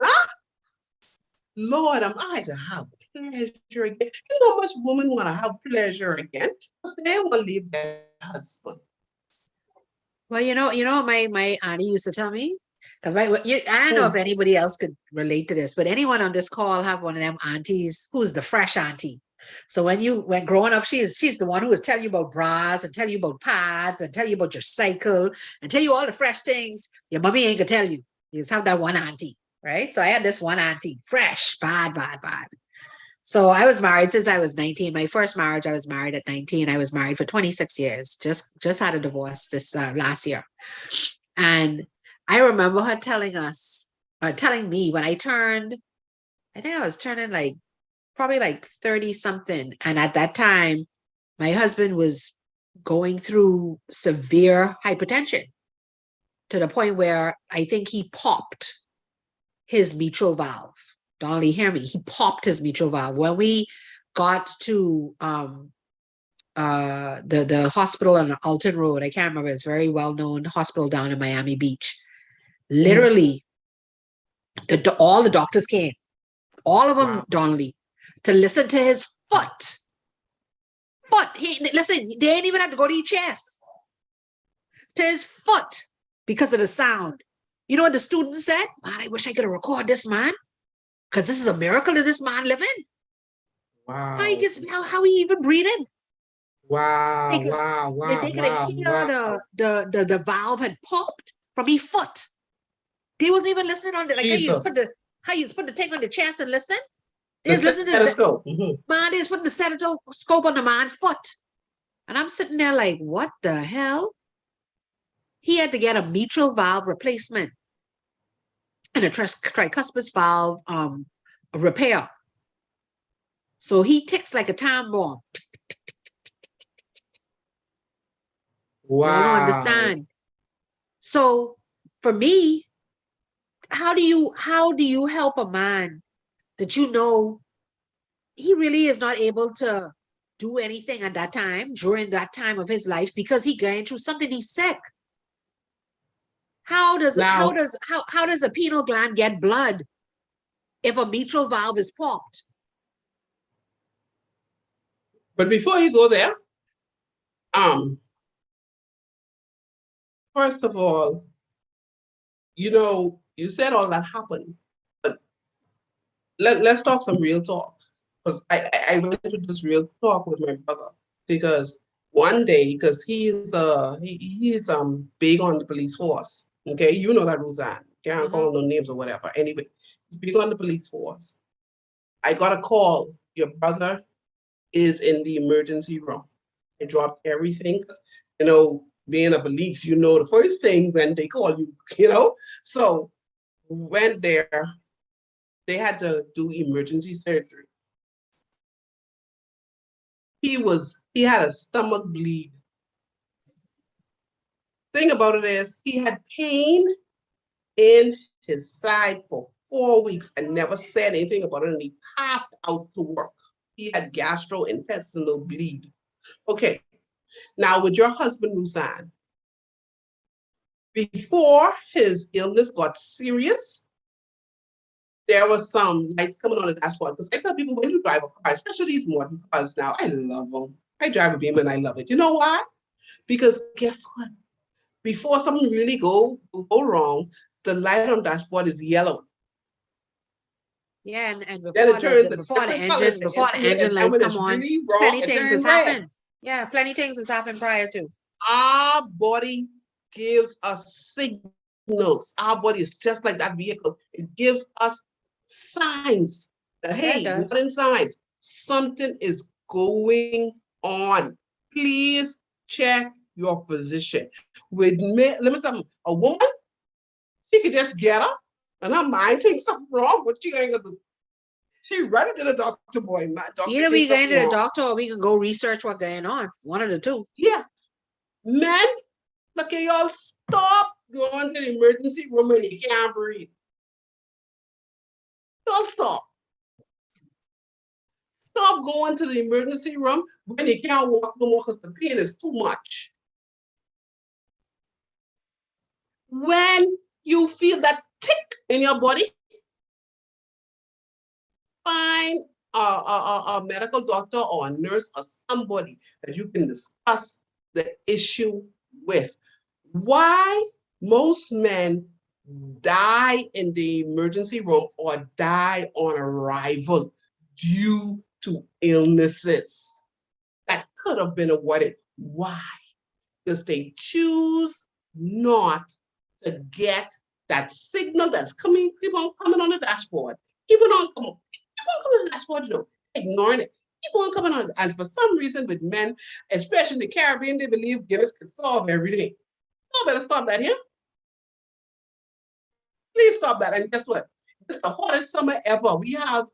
Huh? Lord, am I to have pleasure again? You know how much women want to have pleasure again? Because they want to leave their husband. Well, you know, my auntie used to tell me, because I don't know if anybody else could relate to this, but anyone on this call have one of them aunties who's the fresh auntie. So when growing up, she's the one who was telling you about bras and tell you about pads and tell you about your cycle and tell you all the fresh things your mommy ain't gonna tell you. You just have that one auntie, right? So I had this one auntie, fresh, bad. So I was married since I was 19. My first marriage, I was married at 19. I was married for 26 years. Just had a divorce this last year. And I remember her telling me when I think I was turning like probably like 30 something. And at that time, my husband was going through severe hypertension to the point where I think he popped his mitral valve. Donnelly, hear me. He popped his mitral valve. When we got to the hospital on Alton Road, I can't remember, it's a very well-known hospital down in Miami Beach. Literally, all the doctors came, all of them, wow. Donnelly, to listen to his foot. Listen, they ain't even have to go to his chest. To his foot, because of the sound. You know what the student said? Man, I wish I could have recorded this, man. Because this is a miracle that this man living. Wow. How he even breathing. Wow, they could, wow, they could hear the valve had popped from his foot. They wasn't even listening on the, like how you put the thing on the chest and listen. They just listen to the stethoscope. Man, they just put the stethoscope on the man's foot. And I'm sitting there like, what the hell? He had to get a mitral valve replacement and a tricuspid valve repair. So he ticks like a time bomb. Wow. Y'all don't understand. So for me, how do you help a man that you know he really is not able to do anything at that time, during that time of his life, because he going through something, he's sick? How does a pineal gland get blood if a mitral valve is popped? But before you go there, first of all, you said all that happened, but let's talk some real talk. Because I went into this real talk with my brother, because one day, because he's big on the police force. Okay, you know that, Ruth Ann. Can't call no names or whatever. Anyway, he's big on the police force. I got a call. Your brother is in the emergency room. I dropped everything. Being a police, the first thing when they call you, So went there. They had to do emergency surgery. He had a stomach bleed. Thing about it is he had pain in his side for 4 weeks and never said anything about it, and he passed out to work. He had gastrointestinal bleed. Okay, now with your husband, Ruth Ann, before his illness got serious, there was some lights coming on the dashboard. Because I tell people, when you drive a car, especially these modern cars now, I love them. I drive a Beamer and I love it. You know why? Because guess what? Before something really go wrong, the light on the dashboard is yellow. Yeah, and before the engine light come on, really wrong, plenty things has happened. Yeah, plenty things has happened prior to. Our body gives us signals. Our body is just like that vehicle. It gives us signs that, hey, warning signs. Something is going on. Please check your physician. Let me say, a woman, she could just get up and her mind thinks something wrong, but she ain't gonna do. She run into the doctor, boy. Either we go into the doctor or we can go research what's going on. One of the two. Yeah. Men, look at y'all, stop going to the emergency room and you can't breathe. Don't stop. Stop going to the emergency room when you can't walk no more because the pain is too much. When you feel that tick in your body, find a medical doctor or a nurse or somebody that you can discuss the issue with. Why most men die in the emergency room or die on arrival due to illnesses that could have been avoided. Why? Because they choose not to get that signal that's coming, keep on coming on the dashboard. Keep on coming on the dashboard, ignoring it. Keep on coming on. And for some reason with men, especially in the Caribbean, they believe Guinness can solve everything. I better stop that here. Please stop that. And guess what? It's the hottest summer ever. We have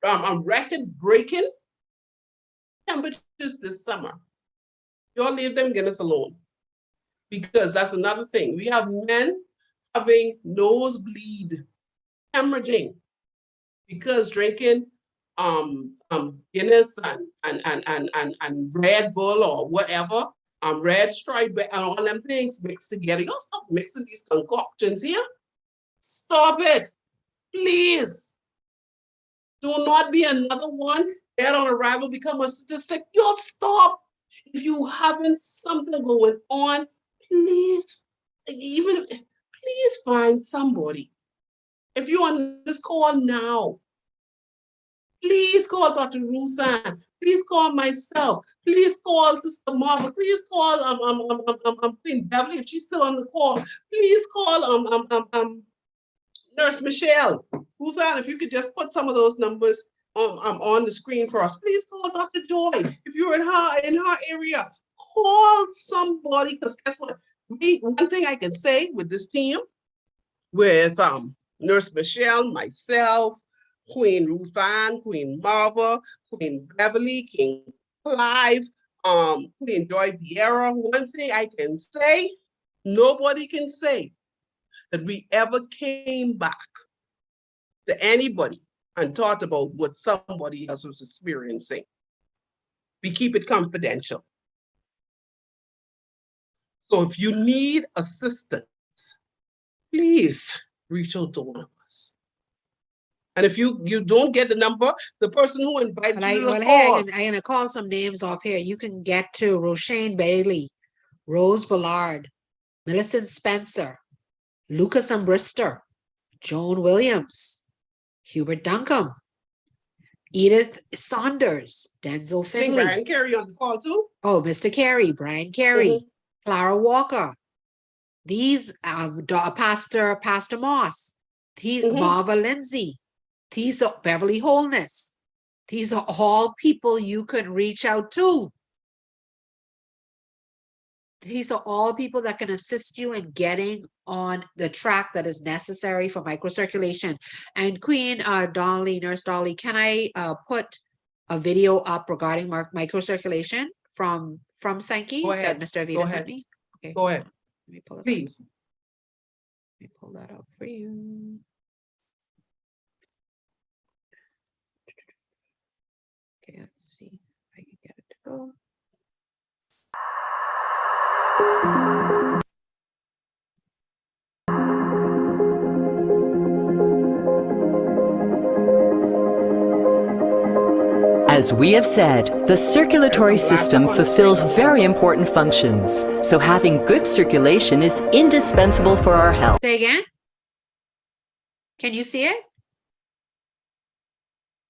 record-breaking temperatures this summer. Y'all leave them Guinness alone. Because that's another thing. We have men having nosebleed, hemorrhaging, because drinking Guinness and Red Bull or whatever, Red Stripe and all them things mixed together. Y'all stop mixing these concoctions here. Stop it, please. Do not be another one dead on arrival, become a statistic. Y'all stop. If you having something going on, please, please find somebody. If you're on this call now, please call Dr. Ruth Ann. Please call myself. Please call Sister Marva. Please call Queen Beverly if she's still on the call. Please call Nurse Michelle. Ruth Ann, if you could just put some of those numbers on the screen for us. Please call Dr. Joy. If you're in her area, call somebody, because guess what? One thing I can say with this team, with Nurse Michelle, myself, Queen Ruth Ann, Queen Marva, Queen Beverly, King Clive, Queen Joy Vieira, one thing I can say, nobody can say that we ever came back to anybody and talked about what somebody else was experiencing. We keep it confidential. So if you need assistance, please reach out to one of us. And if you don't get the number, the person who invited you to the call. I'm going to call some names off here. You can get to Roshane Bailey, Rose Ballard, Millicent Spencer, Lucas Umbrister, Joan Williams, Hubert Duncombe, Edith Saunders, Denzel Finley. Brian Carey on the call too. Oh, Mr. Carey, Brian Carey, Clara Walker. These Pastor Moss. These Marva Lindsay. These are Beverly Wholeness. These are all people you can reach out to. These are all people that can assist you in getting on the track that is necessary for microcirculation. And Queen Donnelly, Nurse Donnelly, can I put a video up regarding microcirculation from Sankey that Mr. Avita sent me? Okay. Go ahead. Let me pull it Please. up. Let me pull that up for you. Okay, let's see if I can get it to go. As we have said, the circulatory system fulfills very important functions, so having good circulation is indispensable for our health. Say again? Can you see it?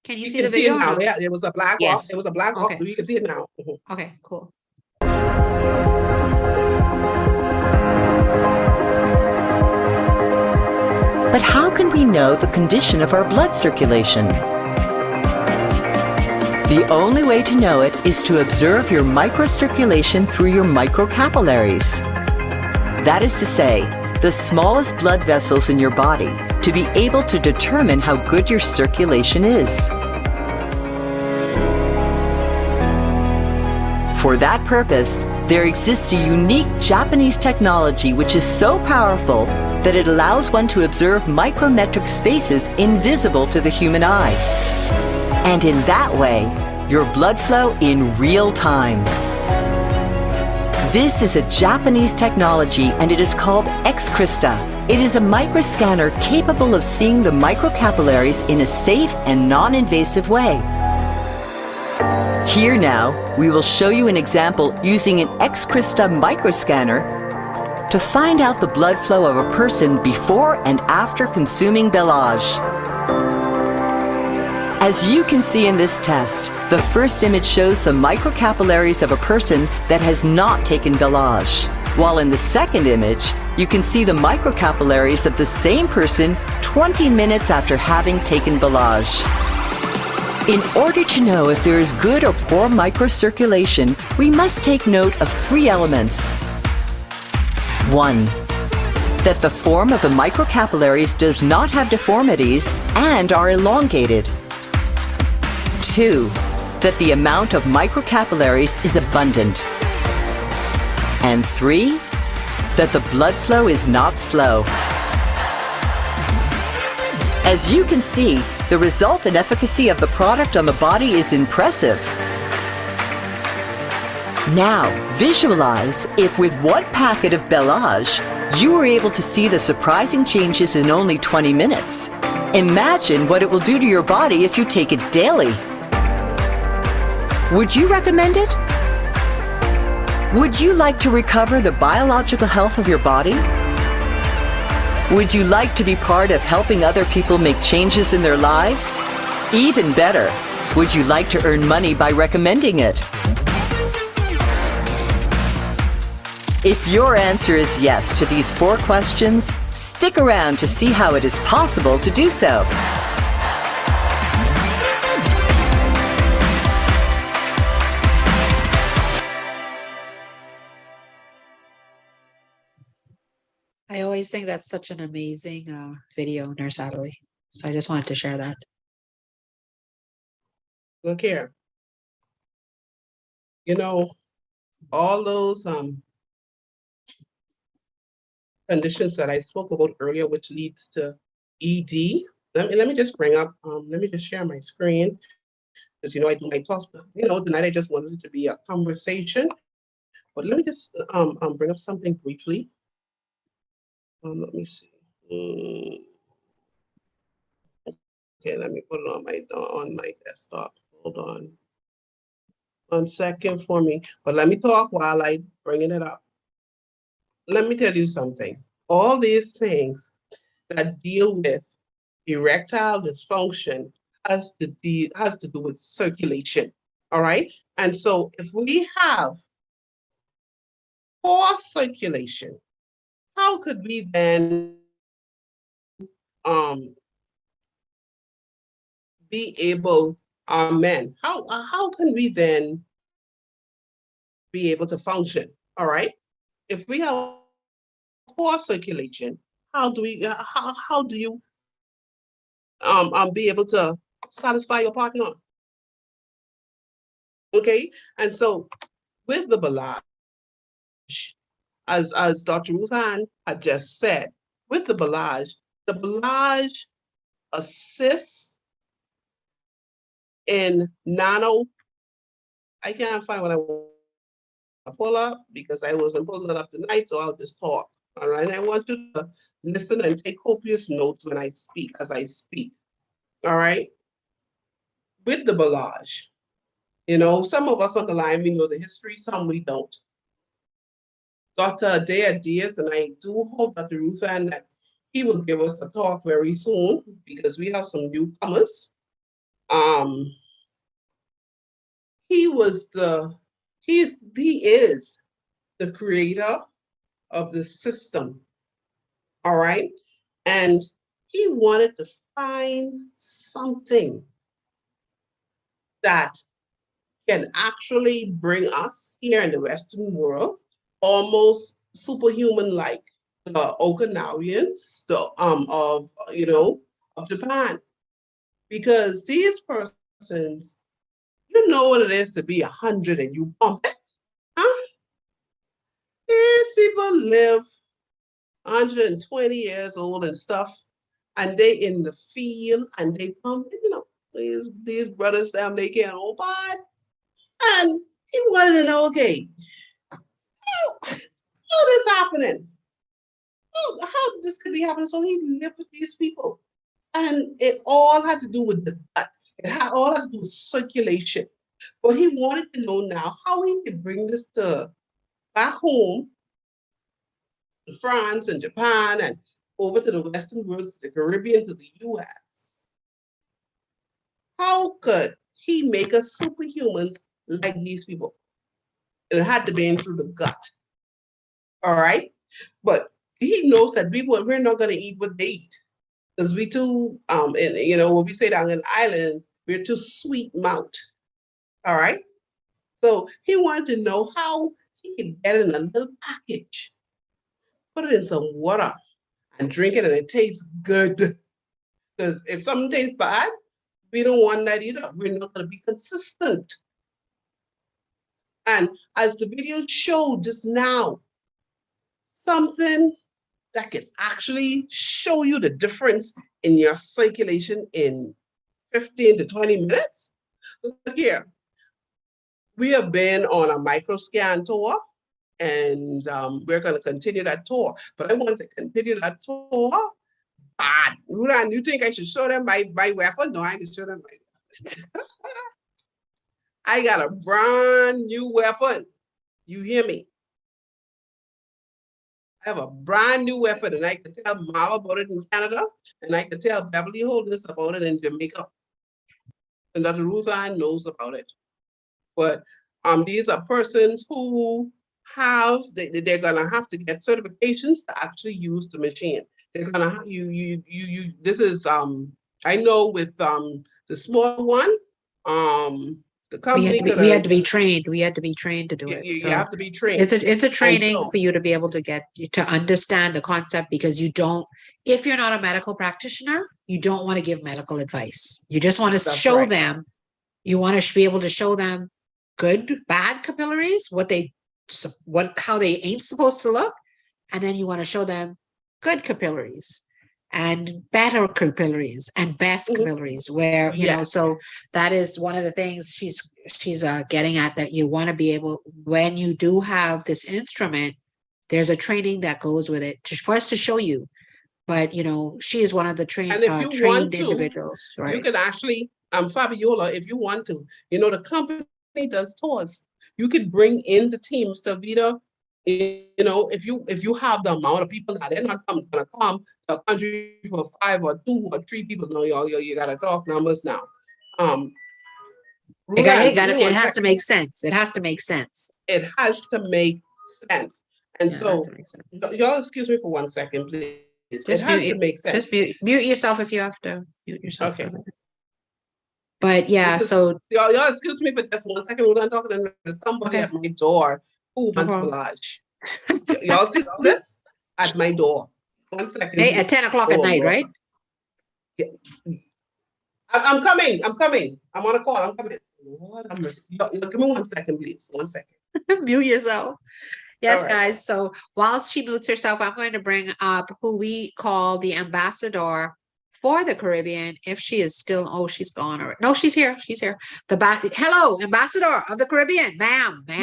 Can you see the video? Now. No? Yeah, it was a black box. It was a black box, so you can see it now. Okay, cool. But how can we know the condition of our blood circulation? The only way to know it is to observe your microcirculation through your microcapillaries. That is to say, the smallest blood vessels in your body, to be able to determine how good your circulation is. For that purpose, there exists a unique Japanese technology which is so powerful that it allows one to observe micrometric spaces invisible to the human eye. And in that way, your blood flow in real time. This is a Japanese technology and it is called X-Crista. It is a microscanner capable of seeing the microcapillaries in a safe and non-invasive way. Here now, we will show you an example using an X-Crista microscanner to find out the blood flow of a person before and after consuming Belage. As you can see in this test, the first image shows the microcapillaries of a person that has not taken Belage, while in the second image, you can see the microcapillaries of the same person 20 minutes after having taken Belage. In order to know if there is good or poor microcirculation, we must take note of 3 elements. 1. That the form of the microcapillaries does not have deformities and are elongated. 2. That the amount of microcapillaries is abundant. And 3. That the blood flow is not slow. As you can see, the result and efficacy of the product on the body is impressive. Now, visualize if with 1 packet of Bellage, you were able to see the surprising changes in only 20 minutes. Imagine what it will do to your body if you take it daily. Would you recommend it? Would you like to recover the biological health of your body? Would you like to be part of helping other people make changes in their lives? Even better, would you like to earn money by recommending it? If your answer is yes to these 4 questions, stick around to see how it is possible to do so. I always think that's such an amazing video, Nurse Adderley. So I just wanted to share that. Look here. You know, all those conditions that I spoke about earlier, which leads to ED. Let me just bring up, let me just share my screen. Because, you know, I do my talks, but, you know, tonight I just wanted it to be a conversation. But let me just bring up something briefly. Let me see. Okay, let me put it on my desktop. Hold on. 1 second for me. But let me talk while I bringing it up. Let me tell you something. All these things that deal with erectile dysfunction has to do with circulation. All right. And so if we have poor circulation, how could we then be able, men, how can we then be able to function? All right. If we have poor circulation, how do you be able to satisfy your partner? Okay. And so with the Bellage, as Dr. Ruthan had just said, with the Bellage assists in nano. I can't find what I want to pull up because I wasn't pulling it up tonight, so I'll just talk. All right. I want you to listen and take copious notes when I speak, as I speak. All right. With the Bellage, you know, some of us on the line, we know the history, some we don't. Dr. Adair Diaz, and I do hope Dr. Ruthan that he will give us a talk very soon because we have some newcomers. He is the creator of the system. All right. And he wanted to find something that can actually bring us here in the Western world almost superhuman-like the Okinawans of Japan, because these persons, you know what it is to be 100 and you pump it, huh? These people live 120 years old and stuff, and they in the field and they pump, you know, these brothers, them, they can't hold on. And he wanted to know, okay, how this happening? How this could be happening? So he lived with these people. And it all had to do with the gut. It had all had to do with circulation. But he wanted to know now how he could bring this to back home, to France and Japan, and over to the Western world, to the Caribbean, to the US. How could he make us superhumans like these people? It had to be in through the gut. All right. But he knows that we're not going to eat what they eat. Because we too, and, you know, when we say down in islands, We're too sweet mouth. All right. So he wanted to know how he could get in a little package, put it in some water and drink it, and it tastes good. Because if something tastes bad, we don't want that either. We're not going to be consistent. And as the video showed just now, something that can actually show you the difference in your circulation in 15 to 20 minutes. Look here. We have been on a microscan tour, and we're going to continue that tour. But I wanted to continue that tour. Rudan, you think I should show them my weapon? No, I didn't show them my weapon. I got a brand new weapon. You hear me? I have a brand new weapon, and I can tell Mama about it in Canada, and I can tell Beverly Holdings about it in Jamaica. And Dr. Ruth Ann knows about it. But these are persons who have, they're gonna have to get certifications to actually use the machine. They're gonna have, this is, I know with the small one, the company we had to be trained. We had to be trained to do it. You have to be trained. It's a training for you to be able to understand the concept, because you don't, if you're not a medical practitioner, you don't want to give medical advice. You just want to show them, you want to be able to show them good, bad capillaries, how they ain't supposed to look. And then you want to show them good capillaries and better capillaries and best capillaries, where you know, so that is one of the things she's getting at, that you want to be able, when you do have this instrument, there's a training that goes with it for us to show you. But you know, she is one of the trained individuals, right? You can actually, Fabiola, if you want to, you know, the company does tours. You could bring in the teams to Vita. You know, if you have the amount of people that they're not gonna come to a country for 5 or 2 or 3 people. No, you gotta talk numbers now. It has to make sense. It has to make sense. It has to make sense. And so, y'all excuse me for 1 second, please. It has to make sense. Just mute yourself if you have to. Mute yourself. Okay. But yeah, so y'all excuse me for just 1 second. We're not talking to somebody at my door who wants collage. Y'all see this at my door. 1 second. Hey, at 10 o'clock at night, right? Yeah. I'm coming. I'm on a call. I'm coming. Lord, give me 1 second, please. 1 second. Mute yourself. Yes, guys. So while she mutes herself, I'm going to bring up who we call the ambassador for the Caribbean. If she is still, she's gone already. No, she's here. She's here. Hello, ambassador of the Caribbean, ma'am. Wow.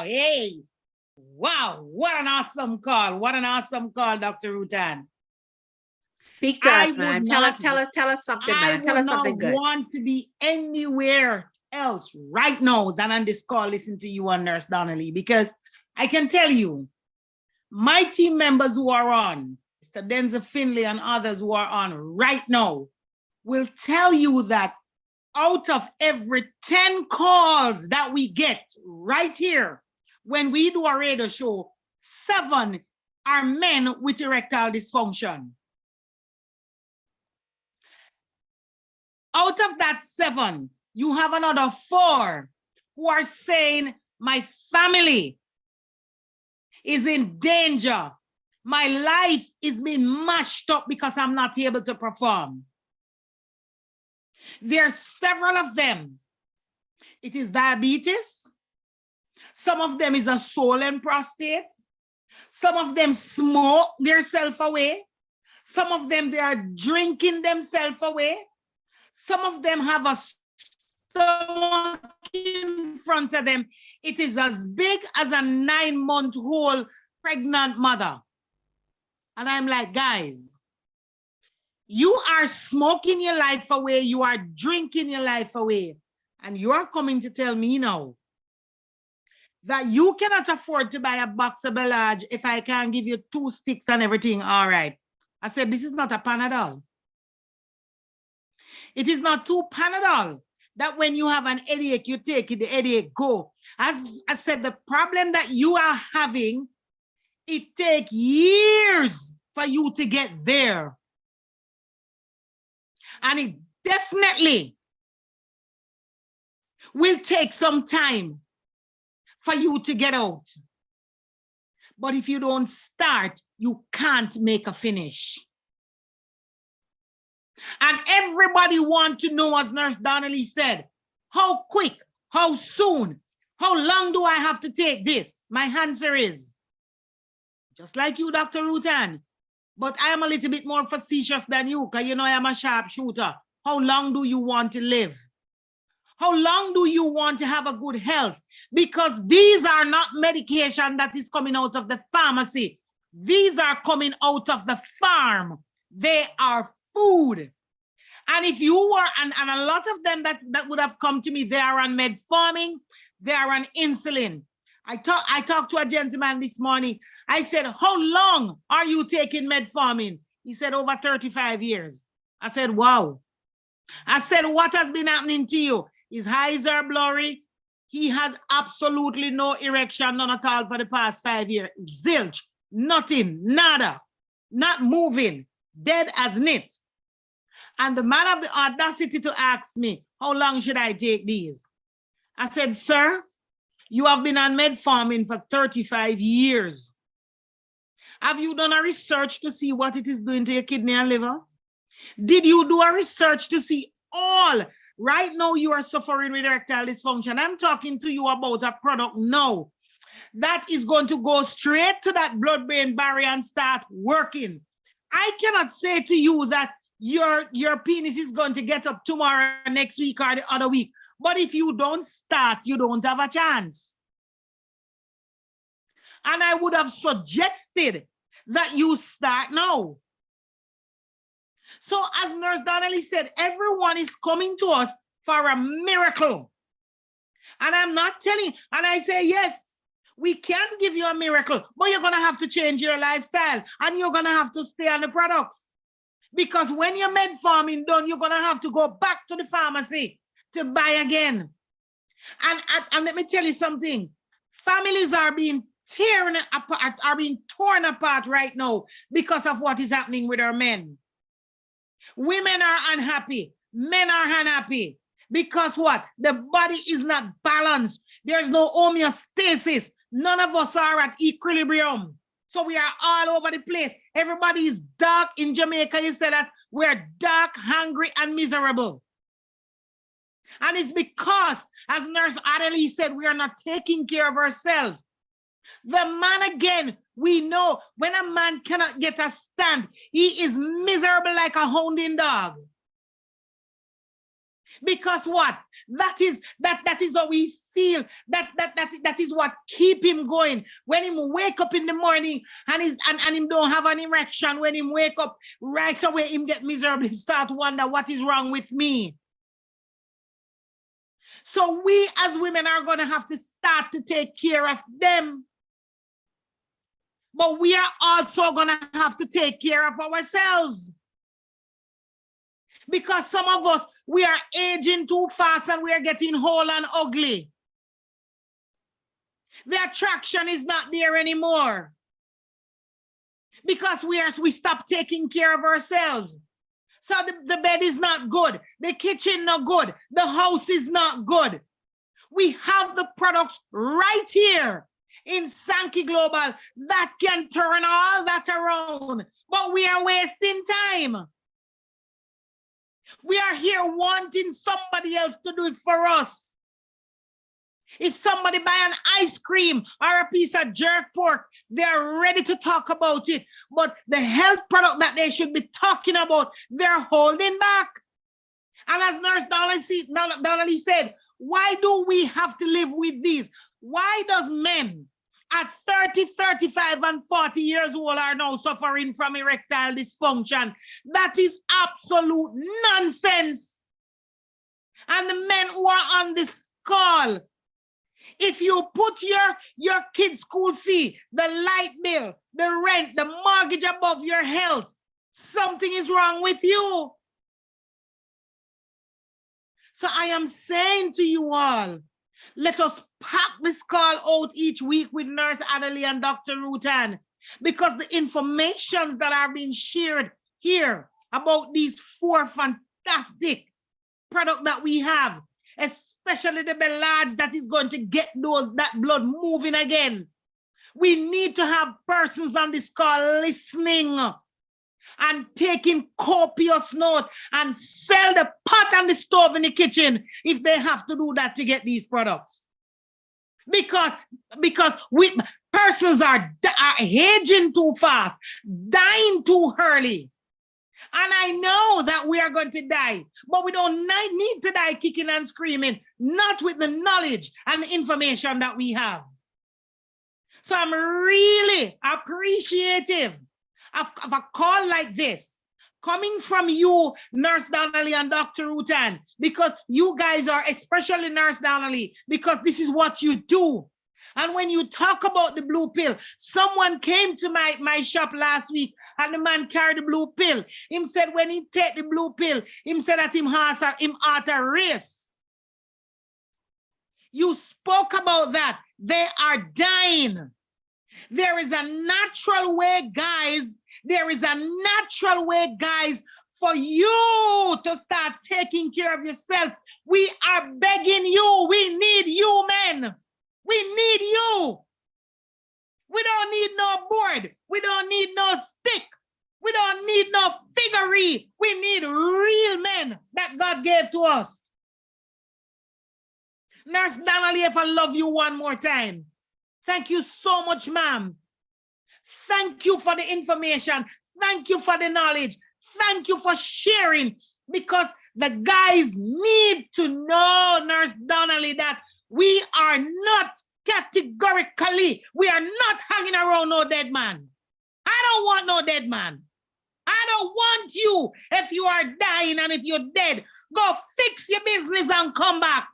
Hey, wow. What an awesome call. Dr. Ruth Ann. Speak to us, man. Tell us something, man. Tell us something good. I want to be anywhere else right now than on this call, listen to you and Nurse Donnelly, because I can tell you, my team members who are on, Mr. Denzel Finley and others who are on right now, will tell you that out of every 10 calls that we get right here, when we do a radio show, 7 are men with erectile dysfunction. Out of that 7, you have another 4 who are saying, my family is in danger. My life is being mashed up because I'm not able to perform. There are several of them. It is diabetes. Some of them is a swollen prostate. Some of them smoke themselves away. Some of them, they are drinking themselves away. Some of them have a stomach in front of them. It is as big as a 9-month-old pregnant mother. And I'm like, guys, you are smoking your life away. You are drinking your life away. And you are coming to tell me now that you cannot afford to buy a box of Belage if I can give you 2 sticks and everything. All right. I said, this is not a Panadol. It is not 2 Panadol that when you have an headache, you take it, the headache go. As I said, the problem that you are having, it takes years for you to get there. And it definitely will take some time for you to get out. But if you don't start, you can't make a finish. And everybody wants to know, as Nurse Donnelly said, how quick, how soon, how long do I have to take this? My answer is, just like you, Dr. Ruth Ann, but I am a little bit more facetious than you, because you know I am a sharpshooter. How long do you want to live? How long do you want to have a good health? Because these are not medication that is coming out of the pharmacy. These are coming out of the farm. They are food. And if you were, and a lot of them that would have come to me, they are on metformin, they are on insulin. I talked to a gentleman this morning. I said, how long are you taking metformin? He said, over 35 years. I said, wow. I said, what has been happening to you? His eyes are blurry. He has absolutely no erection, none at all for the past 5 years. Zilch, nothing, nada, not moving, dead as knit. And the man of the audacity to ask me, how long should I take these? I said, sir, you have been on metformin for 35 years. Have you done a research to see what it is doing to your kidney and liver? Did you do a research to see all? Right now you are suffering with erectile dysfunction. I'm talking to you about a product now that is going to go straight to that blood-brain barrier and start working. I cannot say to you that your penis is going to get up tomorrow, next week, or the other week. But if you don't start, you don't have a chance. And I would have suggested that you start now. So as Nurse Donnelly said, everyone is coming to us for a miracle. And I'm not telling, and I say, yes, we can give you a miracle, but you're going to have to change your lifestyle and you're going to have to stay on the products. Because when your metformin done, you're going to have to go back to the pharmacy to buy again. And let me tell you something. Families are being torn apart right now because of what is happening with our men. Women are unhappy. Men are unhappy. Because what? The body is not balanced. There's no homeostasis. None of us are at equilibrium. So we are all over the place. Everybody is dark. In Jamaica, you said that we're dark, hungry, and miserable. And it's because, as Nurse ADDERLEY said, we are not taking care of ourselves. The man, again, we know when a man cannot get a stand, he is miserable like a hounding dog. Because what? That is how we feel. That is what keep him going. When him wake up in the morning and him don't have an erection, when him wake up right away, him get miserable, he start to wonder what is wrong with me. So we as women are going to have to start to take care of them. But we are also going to have to take care of ourselves. Because some of us, we are aging too fast and we are getting old and ugly. The attraction is not there anymore. Because we stop taking care of ourselves. So the bed is not good. The kitchen not good. The house is not good. We have the products right here in Sankey Global that can turn all that around. But we are wasting time. We are here wanting somebody else to do it for us. If somebody buy an ice cream or a piece of jerk pork, they're ready to talk about it. But the health product that they should be talking about, they're holding back. And as Nurse Donnelly said, why do we have to live with these? Why does men at 30, 35, and 40 years old are now suffering from erectile dysfunction? That is absolute nonsense. And the men who are on this call, if you put your kids' school fee, the light bill, the rent, the mortgage above your health, something is wrong with you. So I am saying to you all, let us pack this call out each week with Nurse ADDERLEY and Dr. Ruth Ann, because the informations that are being shared here about these 4 fantastic product that we have, especially the Belage that is going to get that blood moving again. We need to have persons on this call listening and taking copious note and sell the pot and the stove in the kitchen if they have to do that to get these products. Because persons are aging too fast, dying too early. And I know that we are going to die, but we don't need to die kicking and screaming, not with the knowledge and the information that we have. So I'm really appreciative of a call like this, coming from you, Nurse Donnelly and Dr. Ruth Ann, because you guys are, especially Nurse Donnelly, because this is what you do. And when you talk about the blue pill, someone came to my shop last week and the man carried the blue pill. Him said when he take the blue pill, him said that him at a race. You spoke about that. They are dying. There is a natural way, guys. There is a natural way, guys, for you to start taking care of yourself. We are begging you. We need you, men. We need you. We don't need no board. We don't need no stick. We don't need no figurine. We need real men that God gave to us. Nurse Donnelly, if I love you one more time. Thank you so much, ma'am. Thank you for the information. Thank you for the knowledge. Thank you for sharing, because the guys need to know, Nurse Donnelly, that we are not categorically, we are not hanging around no dead man. I don't want no dead man. I don't want you, if you are dying and if you're dead, go fix your business and come back.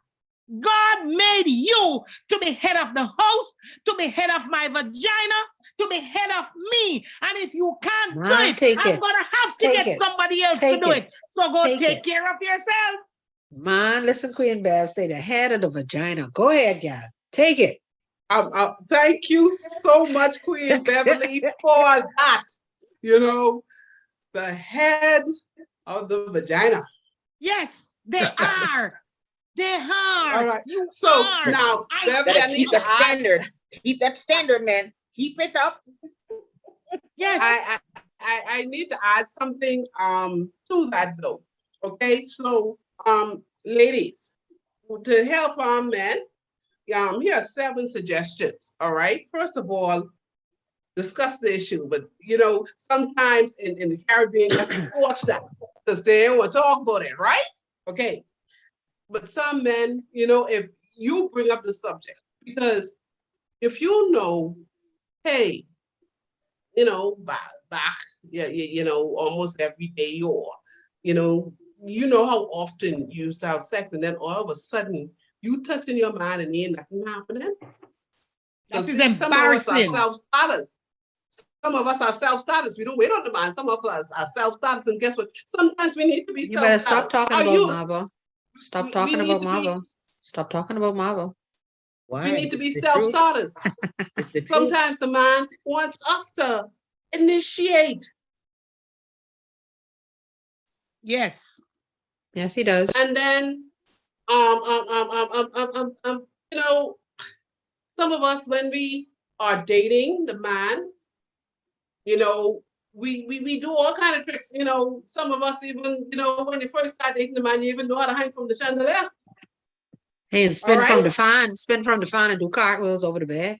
God made you to be head of the house, to be head of my vagina, to be head of me. And if you can't do it, I'm going to have to get somebody else to do it. So go take care of yourself. Man, listen, Queen Bev say the head of the vagina. Go ahead, gal. Take it. Thank you so much, Queen Beverly, for that. You know, the head of the vagina. Yes, they are. They are. All right. You so are. Now, Beverly, keep that standard. Keep that standard, man. Keep it up. Yes. I need to add something to that though. Okay, so ladies, to help our men, here are 7 suggestions. All right. First of all, discuss the issue, but you know, sometimes in the Caribbean, you have to squash that because they don't want to talk about it, right? Okay. But some men, you know, if you bring up the subject, because if you know, hey, you know, back, you know, almost every day, or, you know how often you used to have sex, and then all of a sudden you touching your mind and ain't nothing happening. That is embarrassing. Some of us are self-starters. We don't wait on the man. Some of us are self-starters, and guess what? Sometimes we need to be self-starters. You better stop talking about Marvel. Stop talking about Marvel. Stop talking about Marvel. Why? We need to be self-starters. Sometimes the man wants us to initiate. Yes. Yes, he does. And then, you know, some of us, when we are dating the man, you know, we do all kind of tricks. You know, some of us even, you know, when you first start dating the man, you even know how to hang from the chandelier. Hey, and spin from the fan and do cartwheels over the bed.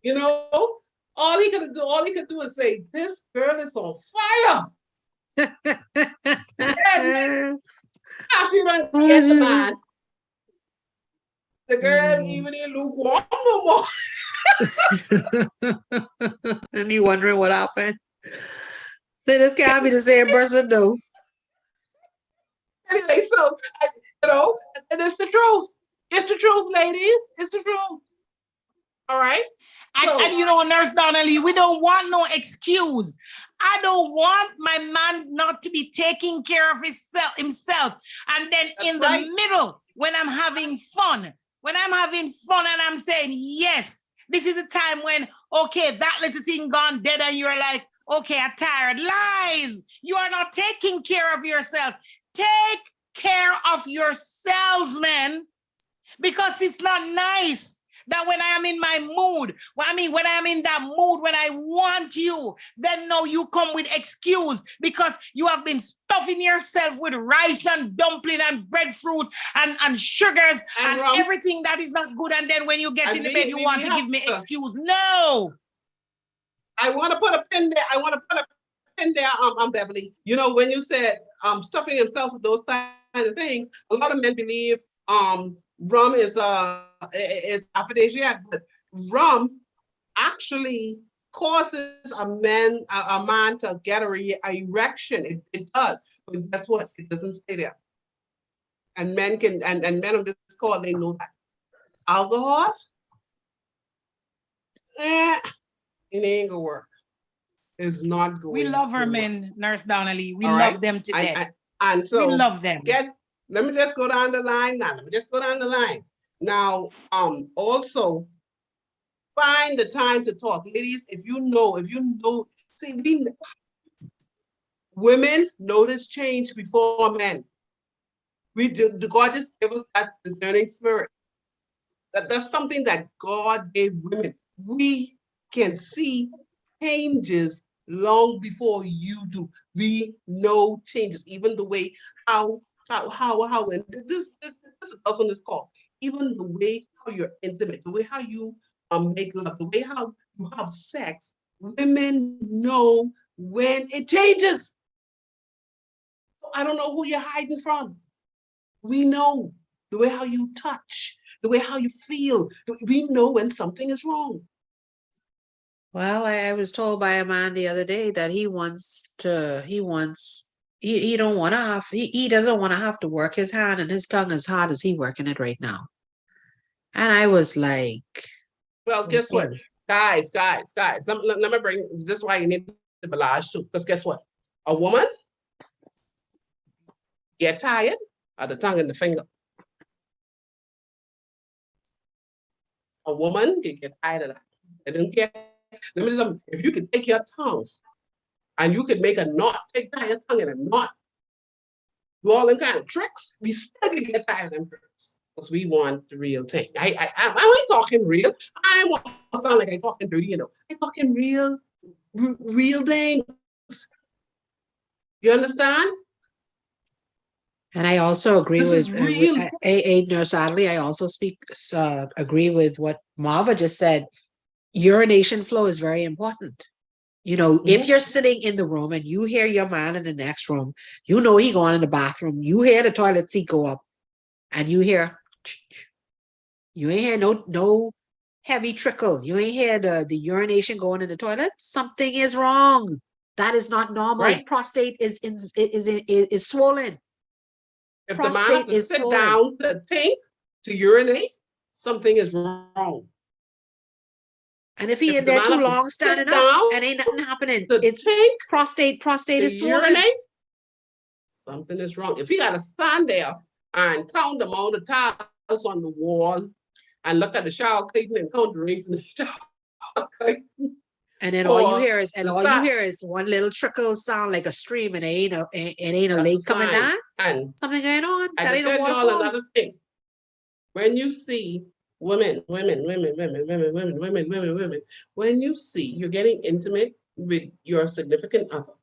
You know, all he could do is say, "This girl is on fire." And after you don't get the man, the girl even in lukewarm no more. And you wondering what happened? Then this can't be the same person, though. Anyway, so you know, and it's the truth. It's the truth, ladies. It's the truth. All right. And you know, Nurse Donnelly, we don't want no excuse. I don't want my man not to be taking care of himself. And then in the middle, when I'm having fun and I'm saying, yes, This is the time when, okay, that little thing gone dead and you're like, okay, I'm tired. Lies. You are not taking care of yourself. Take care of yourselves, man, because it's not nice that when I am in my mood, when I am in that mood, when I want you, then no, you come with excuse because you have been stuffing yourself with rice and dumpling and breadfruit and sugars and everything that is not good. And then when you get in the bed, you want to give me excuse. No. I want to put a pin there. I want to put a pin there, Beverly. You know, when you said stuffing themselves with those kind of things, a lot of men believe rum is aphrodisiac, but rum actually causes a man to get a erection. It does, but guess what? It doesn't stay there. And men can and men on this call, they know that. Alcohol, it ain't gonna work. It's not going. We love our men, Nurse Donnelly. We love them to death. And so we love them. Let me just go down the line now. Now, also find the time to talk. Ladies, if you know, see, women notice change before men. We do, God just gave us that discerning spirit. That's something that God gave women. We can see changes long before you do. We know changes, even the way how and this is us on this call, even the way how you're intimate, the way how you make love, the way how you have sex, women know when it changes. So I don't know who you're hiding from. We know the way how you touch, the way how you feel. We know when something is wrong. Well, I was told by a man the other day that he doesn't want to have to work his hand and his tongue as hard as he working it right now. And I was like, well, guess what? Guys, let me bring, this is why you need the barrage too, because guess what? A woman get tired of the tongue and the finger. A woman can get tired of that. They don't care. Let me tell you, if you could take your tongue and you could make a knot, take down your tongue in a knot, do all them kind of tricks, we still can get tired of them tricks because we want the real thing. I ain't talking real. I want to sound like I'm talking dirty, you know. I'm talking real things. You understand? And I also agree with Nurse Adderley. I also agree with what Marva just said. Urination flow is very important. You know, if you're sitting in the room and you hear your man in the next room, you know he going in the bathroom, you hear the toilet seat go up, and you hear, you ain't hear no heavy trickle. You ain't hear the urination going in the toilet. Something is wrong. That is not normal. Right. Prostate is swollen. If prostate the man has to sit swollen. Down to think, to urinate, something is wrong. And if he in there too long standing up and ain't nothing happening, it's prostate is swollen. Urinate, something is wrong. If he got to stand there and count the amount of tiles on the wall and look at the shower curtain and count the rings in the shower curtain. And then all you hear is one little trickle sound like a stream, and it ain't a lake coming down. And something going on. That ain't a waterfall. Another thing. When you see women, when you see you're getting intimate with your significant other,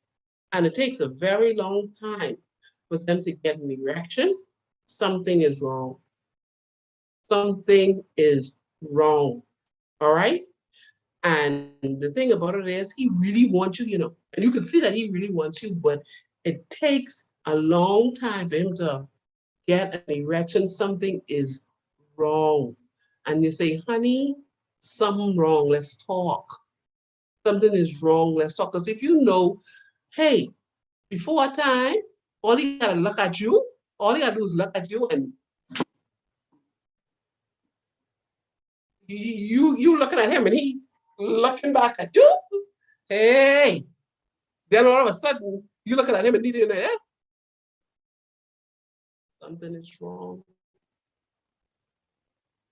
and it takes a very long time for them to get an erection, something is wrong. Something is wrong. All right? And the thing about it is he really wants you, you know, and you can see that he really wants you, but it takes a long time for him to get an erection. Something is wrong. And you say, honey, something wrong, let's talk. Something is wrong, let's talk. Because if you know, hey, before time, all he gotta look at you, all he gotta do is look at you, and you looking at him and he looking back at you. Hey, then all of a sudden you looking at him and needing that. Something is wrong.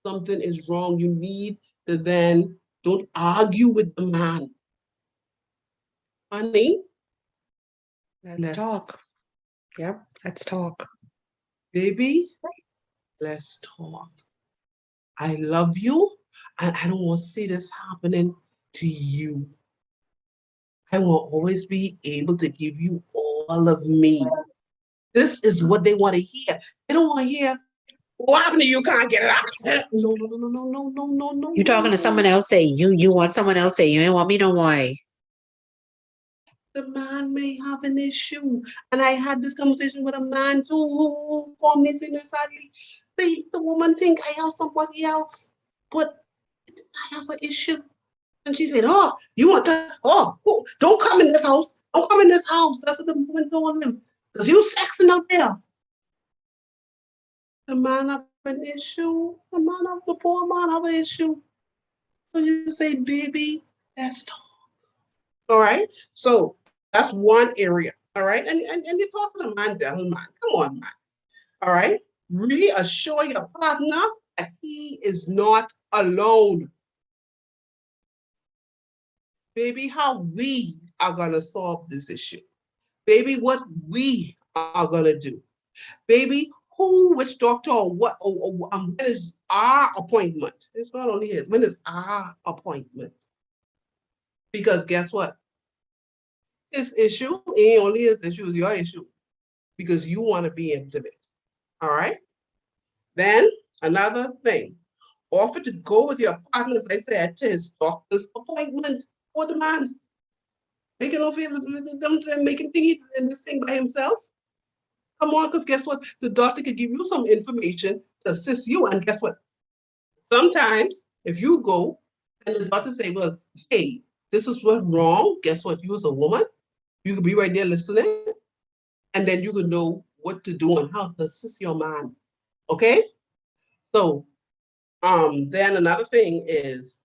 Something is wrong. You need to then Don't argue with the man. Honey, Let's talk. Yep, let's talk. baby, let's talk. I love you, and I don't want to see this happening to you. I will always be able to give you all of me. This is what they want to hear. They don't want to hear, what happened to you? Can't get it out. No, no, no, no, no, no, no, no. You talking to someone else say you want someone else say you ain't want me no why. The man may have an issue. And I had this conversation with a man too who called me saying, sadly, the woman think I have somebody else, but I have an issue. And she said, oh, you want to, don't come in this house. Don't come in this house. That's what the woman told him. Because you sexing up there. The man have an issue. The poor man have an issue. So you say, baby, let's talk. All right. So that's one area. All right. And you're talking to man, devil man. Come on, man. All right. Reassure your partner that he is not alone. Baby, how we are going to solve this issue. Baby, what we are going to do. Baby, which doctor or what, when is our appointment? It's not only his, when is our appointment? Because guess what? His issue ain't only his issue, is your issue. Because you want to be intimate. All right? Then, another thing. Offer to go with your partner, as I said, to his doctor's appointment for the man. Make him feel make him think he's in this thing by himself. Come on, because guess what? The doctor could give you some information to assist you. And guess what? Sometimes if you go and the doctor say, well, hey, this is what's wrong. Guess what? You as a woman, you could be right there listening. And then you could know what to do and how to assist your man. Okay? So then another thing is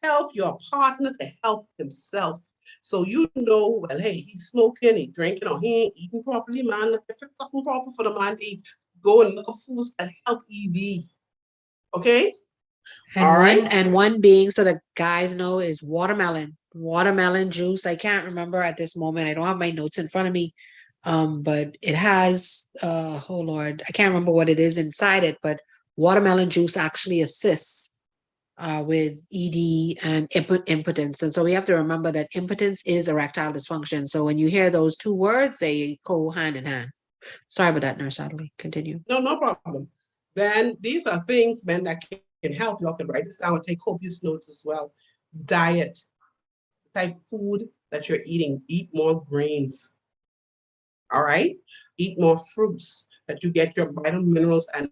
help your partner to help himself. So you know, well, hey, he's smoking, he's drinking, or he ain't eating properly, man. Let's fix something proper for the man to eat. Go and look for foods that help ED. Okay? And one being, so the guys know, is watermelon juice. I can't remember at this moment. I don't have my notes in front of me. But it has, oh Lord, I can't remember what it is inside it, but watermelon juice actually assists with ED and impotence. And so we have to remember that impotence is erectile dysfunction. So when you hear those two words, they go hand in hand. Sorry about that, Nurse Addley. Continue. No problem. Then these are things, men, that can help. Y'all can write this down and take copious notes as well. Diet, type food that you're eating. Eat more grains. All right? Eat more fruits that you get your vital minerals. And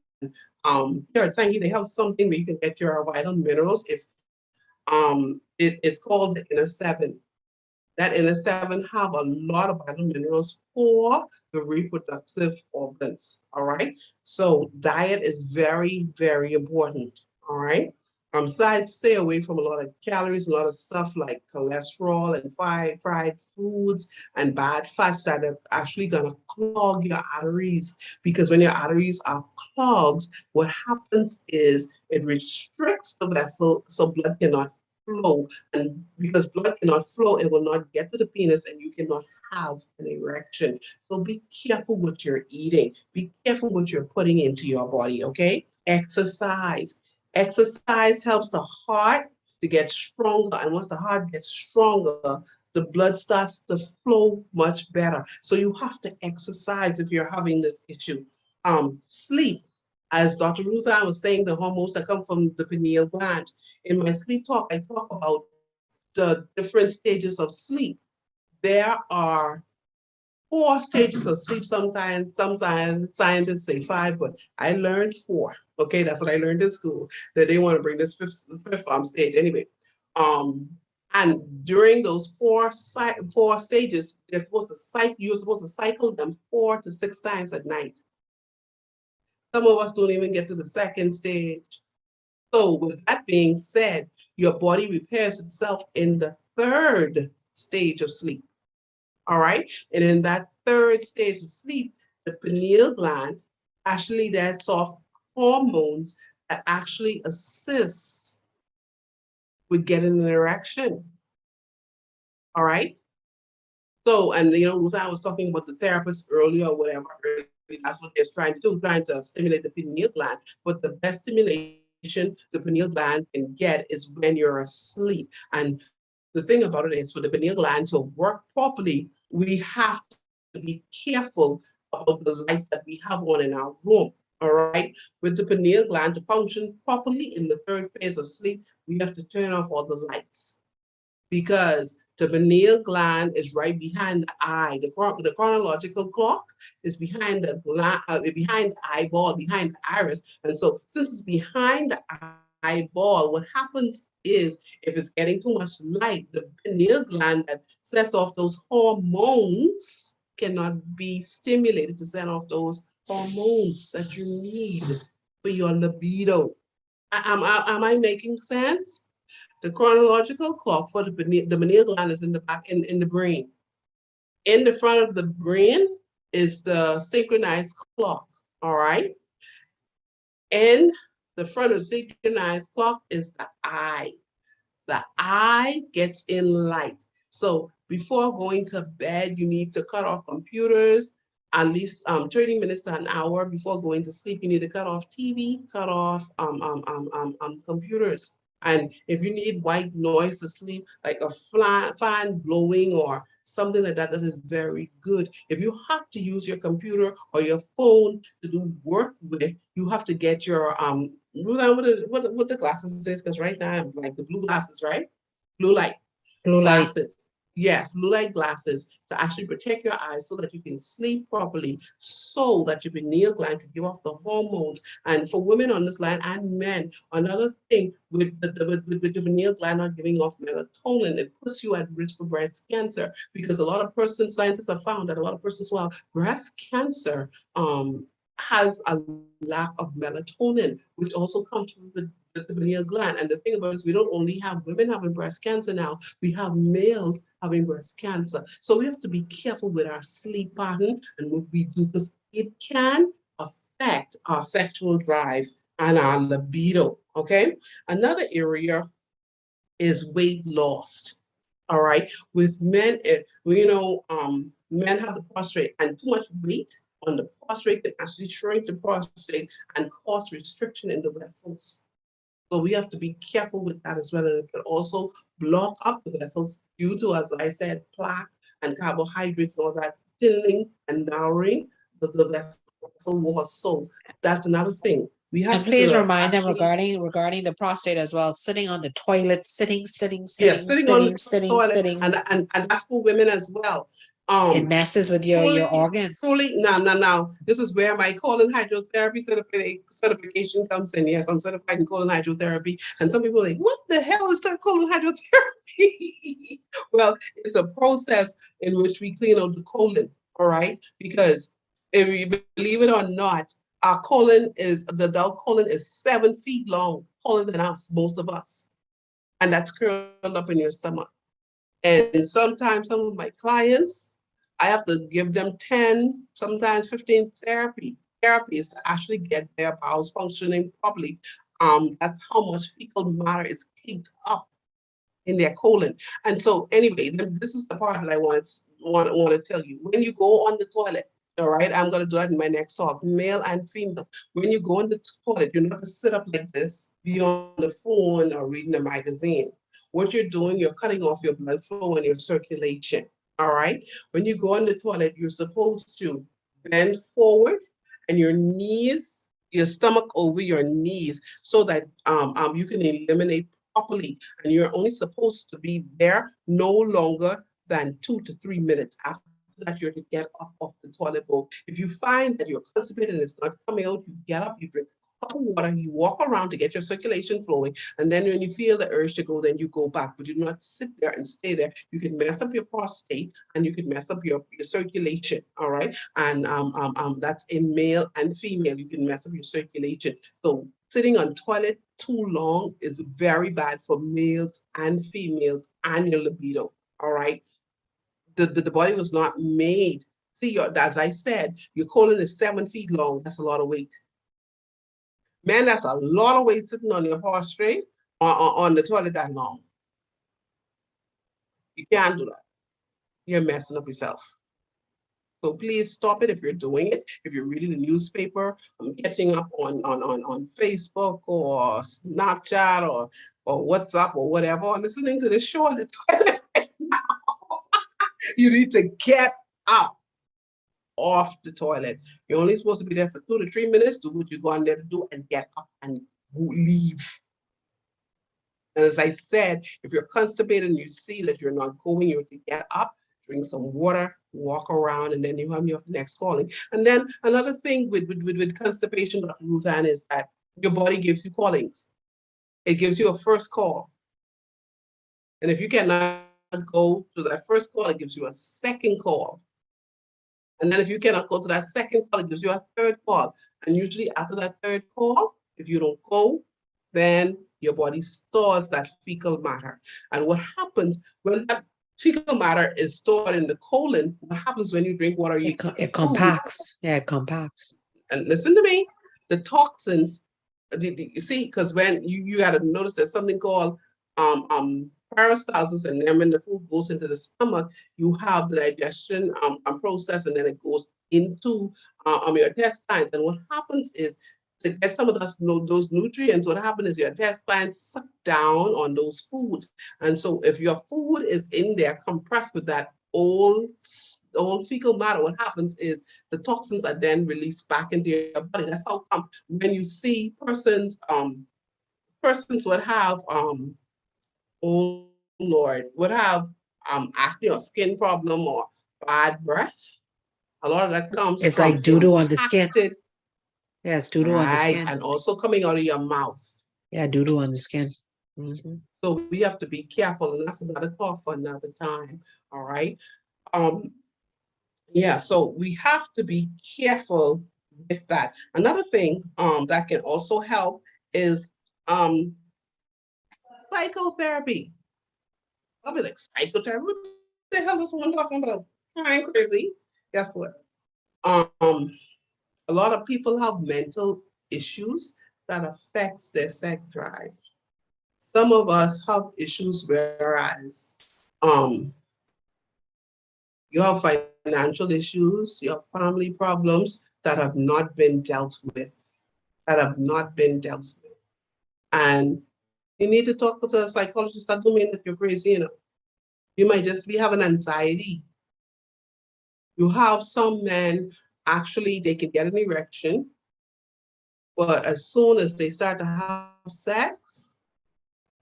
here at Sangi, they have something where you can get your vital minerals. If it's called the Inner Seven. That Inner Seven have a lot of vital minerals for the reproductive organs. All right. So diet is very, very important. All right. Stay away from a lot of calories, a lot of stuff like cholesterol and fried foods and bad fats that are actually going to clog your arteries. Because when your arteries are clogged, what happens is it restricts the vessel so blood cannot flow. And because blood cannot flow, it will not get to the penis and you cannot have an erection. So be careful what you're eating. Be careful what you're putting into your body, okay? Exercise. Exercise helps the heart to get stronger. And once the heart gets stronger, the blood starts to flow much better. So you have to exercise if you're having this issue. Sleep. As Dr. Ruth Ann was saying, the hormones that come from the pineal gland. In my sleep talk, I talk about the different stages of sleep. There are 4 stages of sleep. Sometimes some scientists say 5, but I learned 4. Okay, that's what I learned in school. That they want to bring this fifth stage anyway. And during those 4 stages, you're supposed to cycle them 4 to 6 times at night. Some of us don't even get to the 2nd stage. So with that being said, your body repairs itself in the 3rd stage of sleep. All right. And in that 3rd stage of sleep, the pineal gland actually that's off hormones that actually assists with getting an erection. All right. So, and you know, Ruth, I was talking about the therapist earlier or whatever. That's what they're trying to do, trying to stimulate the pineal gland. But the best stimulation the pineal gland can get is when you're asleep. And the thing about it is, for the pineal gland to work properly, we have to be careful about the lights that we have on in our room. All right. With the pineal gland to function properly in the third phase of sleep, we have to turn off all the lights, because the pineal gland is right behind the eye. The chronological clock is behind the behind the eyeball, behind the iris. And so, since it's behind the eyeball, what happens is, if it's getting too much light, the pineal gland that sets off those hormones cannot be stimulated to set off those hormones that you need for your libido. Am I making sense? The chronological clock for the pineal gland is in the back, in the brain. In the front of the brain is the synchronized clock, all right? In the front of the synchronized clock is the eye. The eye gets in light. So before going to bed, you need to cut off computers, at least 30 minutes to an hour before going to sleep. You need to cut off TV, cut off computers. And if you need white noise to sleep, like a fan blowing or something like that, that is very good. If you have to use your computer or your phone to do work with, you have to get your what the glasses is, because right now I'm like the blue glasses, right? Blue light glasses. Yes, blue light glasses to actually protect your eyes so that you can sleep properly, so that your pineal gland can give off the hormones. And for women on this line and men, another thing with the pineal gland not giving off melatonin, it puts you at risk for breast cancer, because a lot of persons, scientists have found that a lot of persons who have breast cancer has a lack of melatonin, which also comes from the pineal gland. And the thing about it is, we don't only have women having breast cancer now, we have males having breast cancer. So we have to be careful with our sleep pattern and what we do, because it can affect our sexual drive and our libido, okay? Another area is weight loss. All right, with men, men have the prostate, and too much weight on the prostate can actually shrink the prostate and cause restriction in the vessels. So we have to be careful with that as well. And it can also block up the vessels due to, as I said, plaque and carbohydrates and all that, thinning and narrowing the vessel walls. So that's another thing. We have and please to remind them regarding the prostate as well, sitting on the toilet, sitting, on the toilet, and that's for women as well. It messes with your organs. Truly, now, this is where my colon hydrotherapy certification comes in. Yes, I'm certified in colon hydrotherapy. And some people are like, what the hell is that colon hydrotherapy? Well, it's a process in which we clean out the colon, all right? Because if you believe it or not, the adult colon is 7 feet long, taller than us, most of us. And that's curled up in your stomach. And sometimes some of my clients, I have to give them 10, sometimes 15 therapies to actually get their bowels functioning properly. That's how much fecal matter is caked up in their colon. And so anyway, this is the part that I want to tell you. When you go on the toilet, all right, I'm going to do that in my next talk, male and female. When you go on the toilet, you're not going to sit up like this, be on the phone or reading a magazine. What you're doing, you're cutting off your blood flow and your circulation. All right. When you go on the toilet, you're supposed to bend forward and your stomach over your knees, so that you can eliminate properly. And you're only supposed to be there no longer than 2 to 3 minutes. After that, you're to get up off the toilet bowl. If you find that you're constipated and it's not coming out, you get up, you drink water, you walk around to get your circulation flowing, and then when you feel the urge to go, then you go back. But you do not sit there and stay there. You can mess up your prostate and you can mess up your circulation. All right, and that's in male and female. You can mess up your circulation. So sitting on toilet too long is very bad for males and females and your libido. All right, the body was not made. See, as I said, your colon is 7 feet long. That's a lot of weight. Man, that's a lot of weight sitting on your prostate. on the toilet that long. You can't do that. You're messing up yourself. So please stop it if you're doing it. If you're reading the newspaper, catching up on Facebook or Snapchat or WhatsApp or whatever, or listening to the show on the toilet right now, you need to get up off the toilet. You're only supposed to be there for 2 to 3 minutes, do what you're going there to do, and get up and leave. And as I said, if you're constipated and you see that you're not going, you have to get up, drink some water, walk around, and then you have your next calling. And then another thing with constipation, Dr. Ruth Ann, is that your body gives you callings. It gives you a first call. And if you cannot go to that first call, it gives you a second call. And then if you cannot go to that second call, it gives you a third call. And usually after that third call, if you don't go, then your body stores that fecal matter. And what happens when that fecal matter is stored in the colon, what happens when you drink water? It compacts. Yeah, it compacts. And listen to me, the toxins, you see, because when you got to notice there's something called peristalsis, and then when the food goes into the stomach, you have the digestion process, and then it goes into your intestines. And what happens is, to get some of those nutrients, what happens is your intestines suck down on those foods. And so if your food is in there compressed with that old fecal matter, what happens is the toxins are then released back into your body. That's how come when you see persons would have oh Lord, would have acne or skin problem or bad breath. A lot of that comes It's from like doo-doo on the skin. Yeah, it's doo-doo on the Right, skin. and also coming out of your mouth. Yeah, doo-doo on the skin. Mhm. So we have to be careful, and that's another talk for another time. All right. Yeah, so we have to be careful with that. Another thing that can also help is psychotherapy. I'll be like, psychotherapy? What the hell is one talking about? I'm crazy. Guess what? A lot of people have mental issues that affects their sex drive. Some of us have issues whereas you have financial issues, you have family problems that have not been dealt with, And you need to talk to a psychologist. That don't mean that you're crazy, you know. You might just be having anxiety. You have some men, actually, they can get an erection, but as soon as they start to have sex,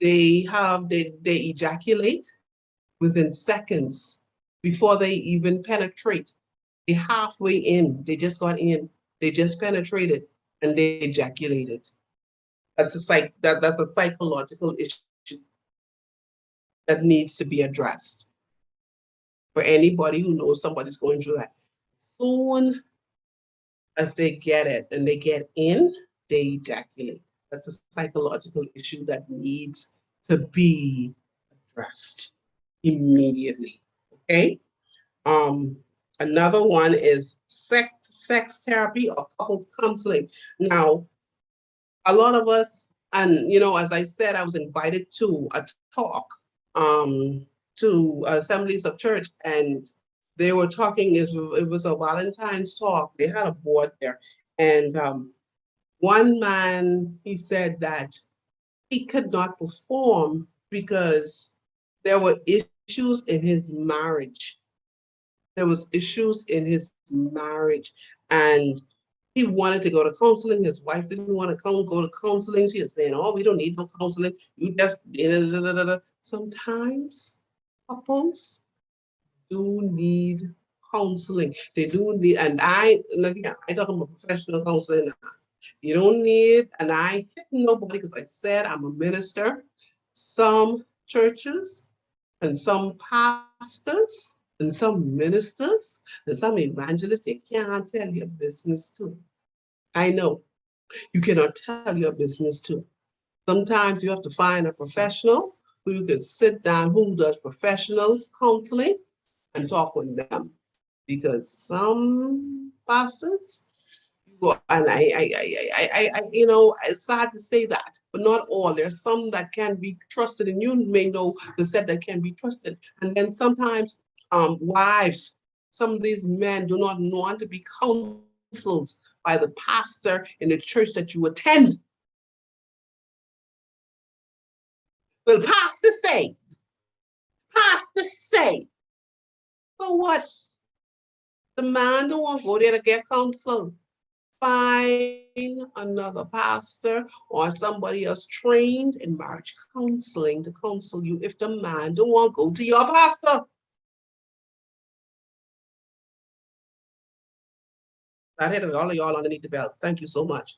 they ejaculate within seconds before they even penetrate. They halfway in, they just got in, they just penetrated, and they ejaculated. That's a psychological issue that needs to be addressed. For anybody who knows somebody's going through that, soon as they get it and they get in, they ejaculate. That's a psychological issue that needs to be addressed immediately. Okay. Another one is sex therapy or couples counseling. Now, a lot of us, and as I said, I was invited to a talk to Assemblies of Church, and they were talking. It was a Valentine's talk. They had a board there, and one man, he said that he could not perform because there were issues in his marriage. There was issues in his marriage, and he wanted to go to counseling. His wife didn't want to go to counseling. She was saying, "Oh, we don't need no counseling. You just..." Sometimes couples do need counseling. They do need, and I talk about professional counseling now. You don't need, and I hit nobody because I said I'm a minister. Some churches and some pastors and some ministers and some evangelists, they can't tell your business too. I know you cannot tell your business too. Sometimes you have to find a professional who you can sit down, who does professional counseling, and talk with them. Because some pastors, you And you know, it's sad to say that, but not all. There's some that can be trusted, and you may know the set that can be trusted. And then sometimes, wives, some of these men do not want to be counseled by the pastor in the church that you attend. Well, pastor say. So what? The man don't want to go there to get counsel. Find another pastor or somebody else trained in marriage counseling to counsel you if the man don't want to go to your pastor. I hit all of y'all underneath the belt. Thank you so much.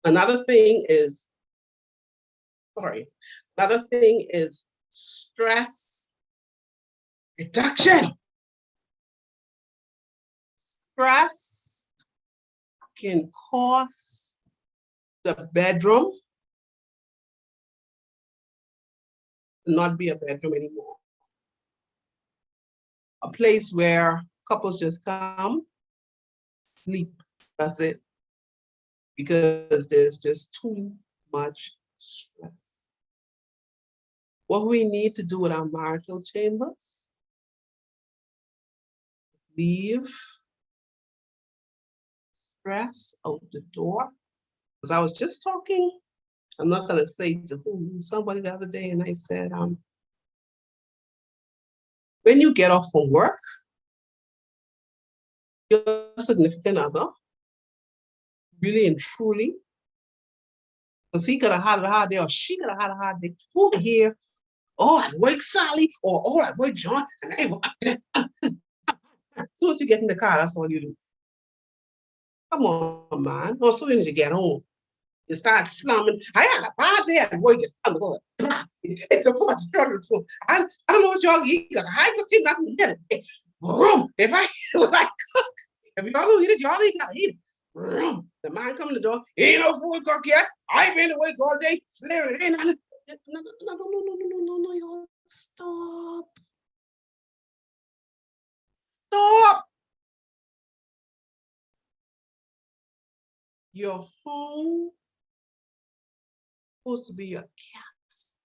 Another thing is stress reduction. Stress can cause the bedroom to not be a bedroom anymore. A place where couples just come, sleep, that's it. Because there's just too much stress. What we need to do with our marital chambers, leave stress out the door. Because I was just talking, I'm not gonna say to who, somebody the other day, and I said, when you get off from work, your significant other, really and truly, because he could have had a hard day or she could have had a hard day, who here, oh, at work, Sally, or oh, at work, John, and as soon as you get in the car, that's all you do. Come on, man. Or as soon as you get home, you start slamming. I had a bad day at work. It's a bunch of trouble. I don't know what y'all eat. I cooking nothing yet. If I cook, if y'all don't eat it, y'all ain't gotta eat it. The man come in the door. Ain't no food cooked yet. I've been awake all day. Slaring. Ain't nothing. No, y'all. Stop. Your home is supposed to be your castle.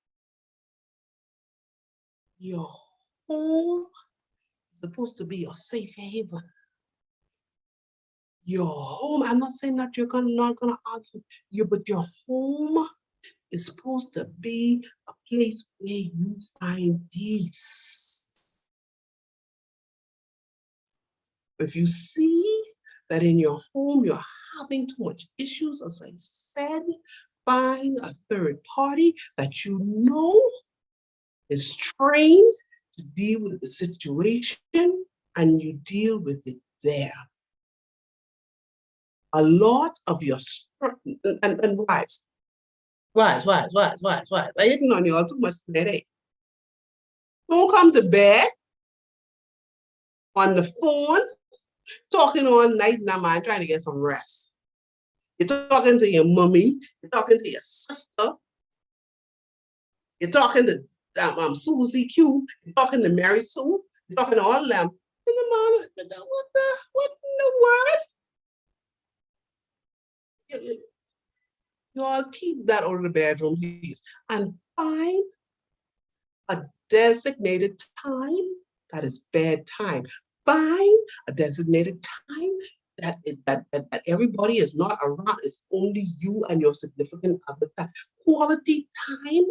Your home is supposed to be your safe haven. Your home, I'm not saying that you're not gonna argue, but your home is supposed to be a place where you find peace. If you see that in your home you're having too much issues, as I said, find a third party that you know is trained to deal with the situation, and you deal with it there. A lot of your and wives, I hitting on you all too much today. Don't come to bed on the phone talking all night, now man, trying to get some rest. You're talking to your mommy, you're talking to your sister, you're talking to Susie Q, you're talking to Mary Sue, you're talking to all of them. And the mom, what in the world? You all keep that out of the bedroom, please, and find a designated time that is bedtime. Find a designated time that everybody is not around. It's only you and your significant other. That quality time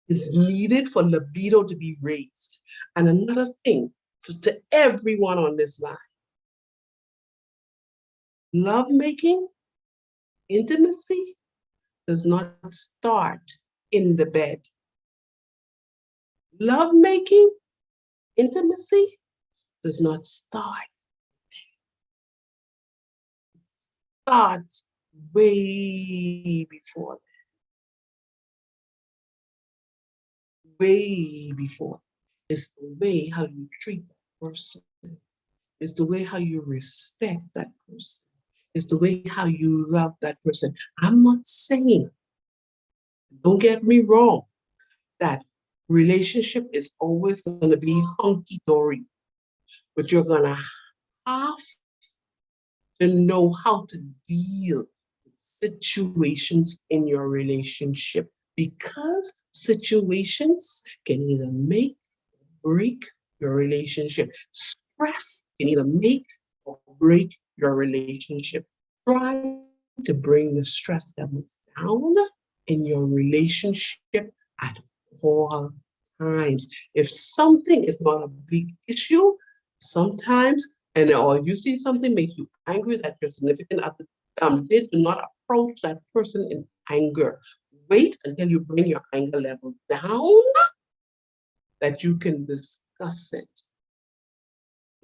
is needed for libido to be raised. And another thing to everyone on this line, lovemaking, intimacy does not start in the bed. Lovemaking, intimacy does not start. It starts way before that. Way before. It's the way how you treat that person. It's the way how you respect that person. It's the way how you love that person. I'm not saying, don't get me wrong, that relationship is always going to be hunky-dory, but you're going to have to know how to deal with situations in your relationship, because situations can either make or break your relationship. Stress can either make or break your relationship. Try to bring the stress level down in your relationship at all times. If something is not a big issue, sometimes, or you see something make you angry that your significant other did not approach that person in anger. Wait until you bring your anger level down that you can discuss it.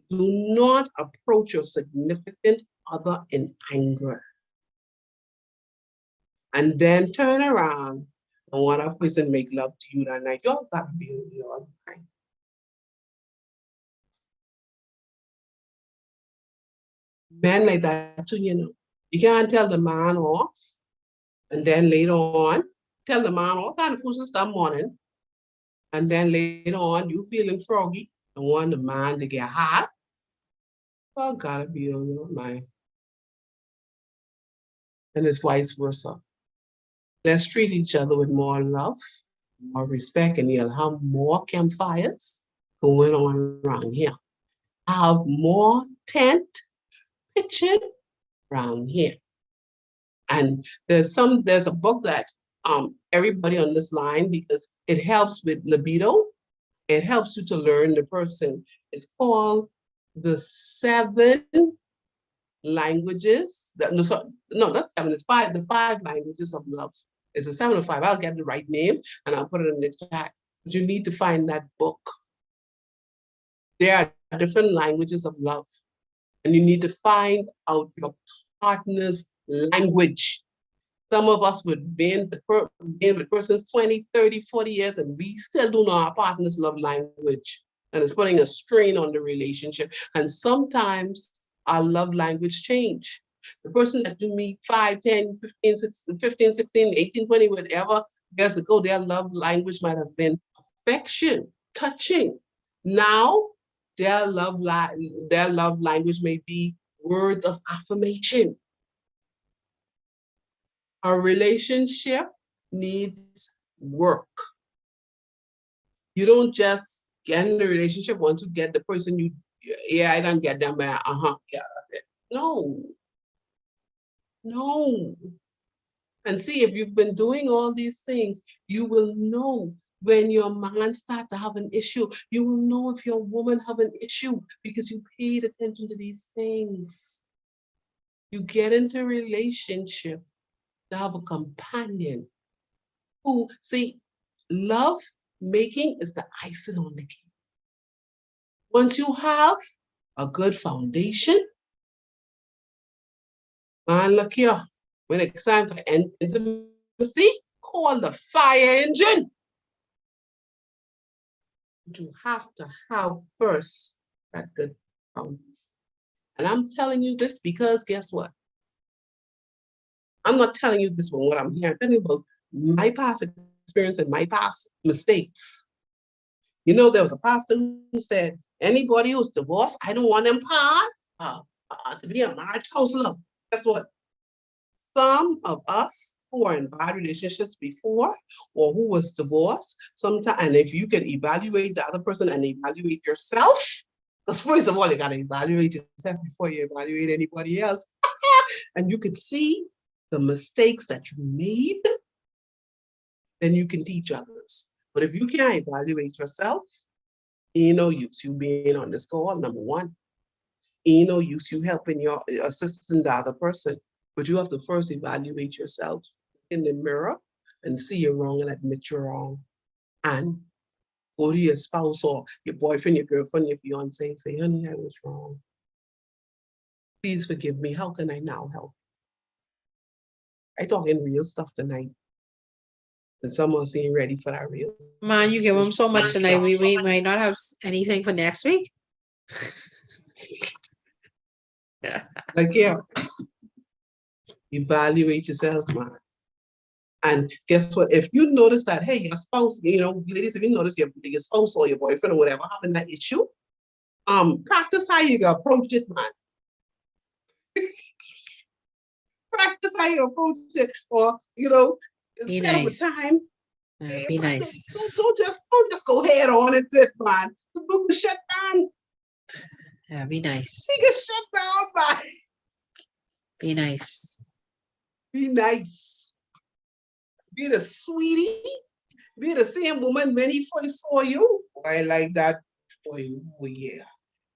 Do not approach your significant other in anger. And then turn around and want a person make love to you that night. Y'all gotta be on your mind. Men like that too, you know. You can't tell the man off, and then later on, tell the man all kind of food stuff morning, and then later on, you feeling froggy and want the man to get hot. Well, gotta be on your mind. And it's vice versa. Let's treat each other with more love, more respect, and you'll have more campfires going on around here. Have more tent pitching around here. And there's a book that everybody on this line, because it helps with libido, it helps you to learn the person. It's called The 7 Languages. No, not 7, it's 5. The 5 Languages of Love. It's a 7 or 5. I'll get the right name and I'll put it in the chat. But you need to find that book. There are different languages of love, and you need to find out your partner's language. Some of us would be with persons 20, 30, 40 years, and we still don't know our partner's love language. And it's putting a strain on the relationship. And sometimes our love language change. The person that you meet 5, 10, 15, 16, 18, 20, whatever years ago, their love language might have been affection, touching. Now, their love language may be words of affirmation. A relationship needs work. You don't just get in a relationship once you get the person I don't get them, yeah, that's it. No. And see, if you've been doing all these things, you will know when your man starts to have an issue. You will know if your woman have an issue because you paid attention to these things. You get into a relationship to have a companion who, see, love making is the icing on the cake. Once you have a good foundation, man, look here, when it's time for intimacy, call the fire engine. You have to have first that good foundation. And I'm telling you this because guess what? I'm not telling you this from what I'm hearing. I'm telling you about my past experience and my past mistakes. You know, there was a pastor who said, anybody who's divorced, I don't want them to be a marriage counselor. Guess what? Some of us who are in bad relationships before or who was divorced, sometimes, and if you can evaluate the other person and evaluate yourself, because first of all, you got to evaluate yourself before you evaluate anybody else. And you can see the mistakes that you made, then you can teach others. But if you can't evaluate yourself, ain't no use you being on this call, number one. Ain't no use you helping your assisting the other person. But you have to first evaluate yourself in the mirror and see you're wrong and admit you're wrong. And go to your spouse or your boyfriend, your girlfriend, your fiance and say, honey, I was wrong. Please forgive me. How can I now help? I talking real stuff tonight. And someone's ain't ready for that real. Man, you give them so much tonight. We might not have anything for next week. Like, yeah. Evaluate yourself, man. And guess what? If you notice that, hey, your spouse, you know, ladies, if you notice your spouse or your boyfriend or whatever having that issue, practice how you approach it, man. Practice how you approach it, or you know, Be set up a nice. time. Be nice. Don't just go head on and sit, man. Don't shut down. Yeah, be nice. He get shut down by. Be nice. Be nice. Be the sweetie. Be the same woman when he first saw you. I like that. Boy, oh yeah.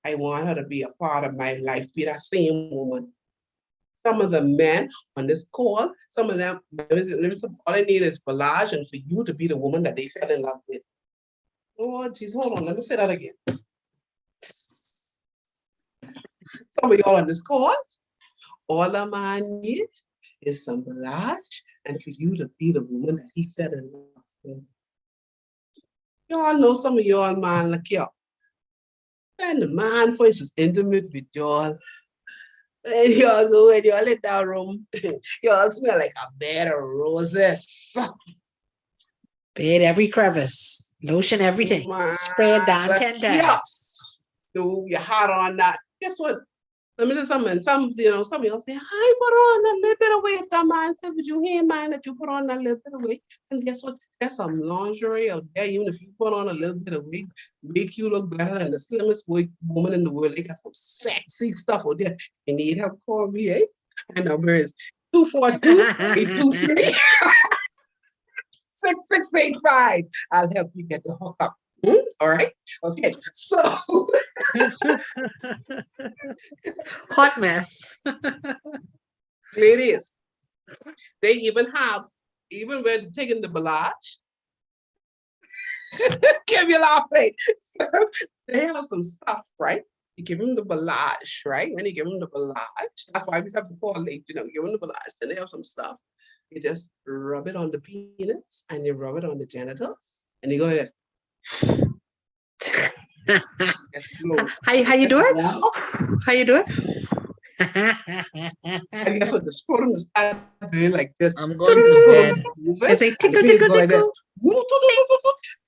I want her to be a part of my life. Be that same woman. Some of the men on this call, some of them, all I need is Balaj and for you to be the woman that they fell in love with. Oh, geez, hold on. Let me say that again. Some of y'all on this call, all a man need is some Balaj and for you to be the woman that he fell in love with. Y'all know some of y'all man like y'all. And the man first is intimate with y'all. And y'all go in y'all in that room, y'all smell like a bed of roses. Bathe every crevice. Lotion everything. Man, Spray it down 10 yeah. times. Do your heart on that. Guess what? Let me tell you something. Some of y'all say, I put on a little bit of weight. That man said, would you hear, man, that you put on a little bit of weight? And guess what? There's some lingerie out there, even if you put on a little bit of weight, make you look better than the slimmest woman in the world. They got some sexy stuff out there. You need help, call me, eh? My number is 242-823. 6685. I'll help you get the hook up. All right. Okay. So Hot mess. ladies, they even when taking the Balaj, give you laughing. They have some stuff, right? You give them the Balaj, right? When you give them the Balaj, that's why we have to call late, give them the Balaj. Then they have some stuff. You just rub it on the penis and you rub it on the genitals and you go ahead. How you do it? How you do it? And guess what? The scrotum is doing like this. I'm going to bed. It's like tickle, tickle, tickle.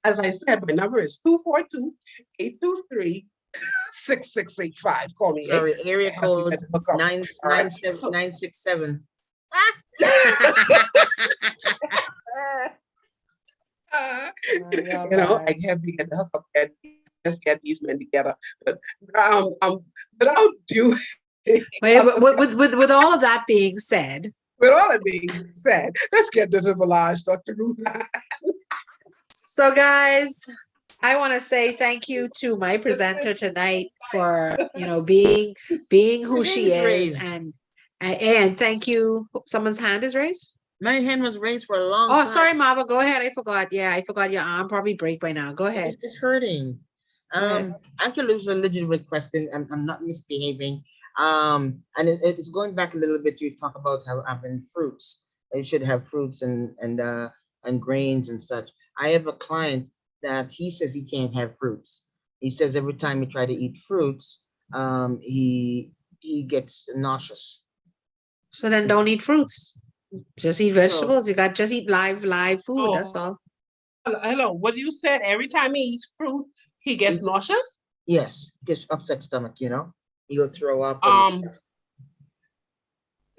As I said, my number is 242-823-6685. Call me. Sorry, area code 967. I have to get the hook up and just get these men together. But without you. With all of that being said, let's get to the Balaj, Dr. Ruth. So guys, I want to say thank you to my presenter tonight for being who she is, and thank you. Someone's hand is raised. My hand was raised for a long time. Oh, sorry, Marva. Go ahead. I forgot. Yeah, I forgot your arm probably break by now. Go ahead. It's hurting. Actually, it was a legitimate question. I'm not misbehaving. And it's going back a little bit. You talk about having fruits. You should have fruits and grains and such. I have a client that he says he can't have fruits. He says every time he try to eat fruits, he gets nauseous. So then don't eat fruits. Just eat vegetables. You got just eat live food. That's all. Hello. What you said? Every time he eats fruit, he gets nauseous. Yes, gets upset stomach. He'll throw up.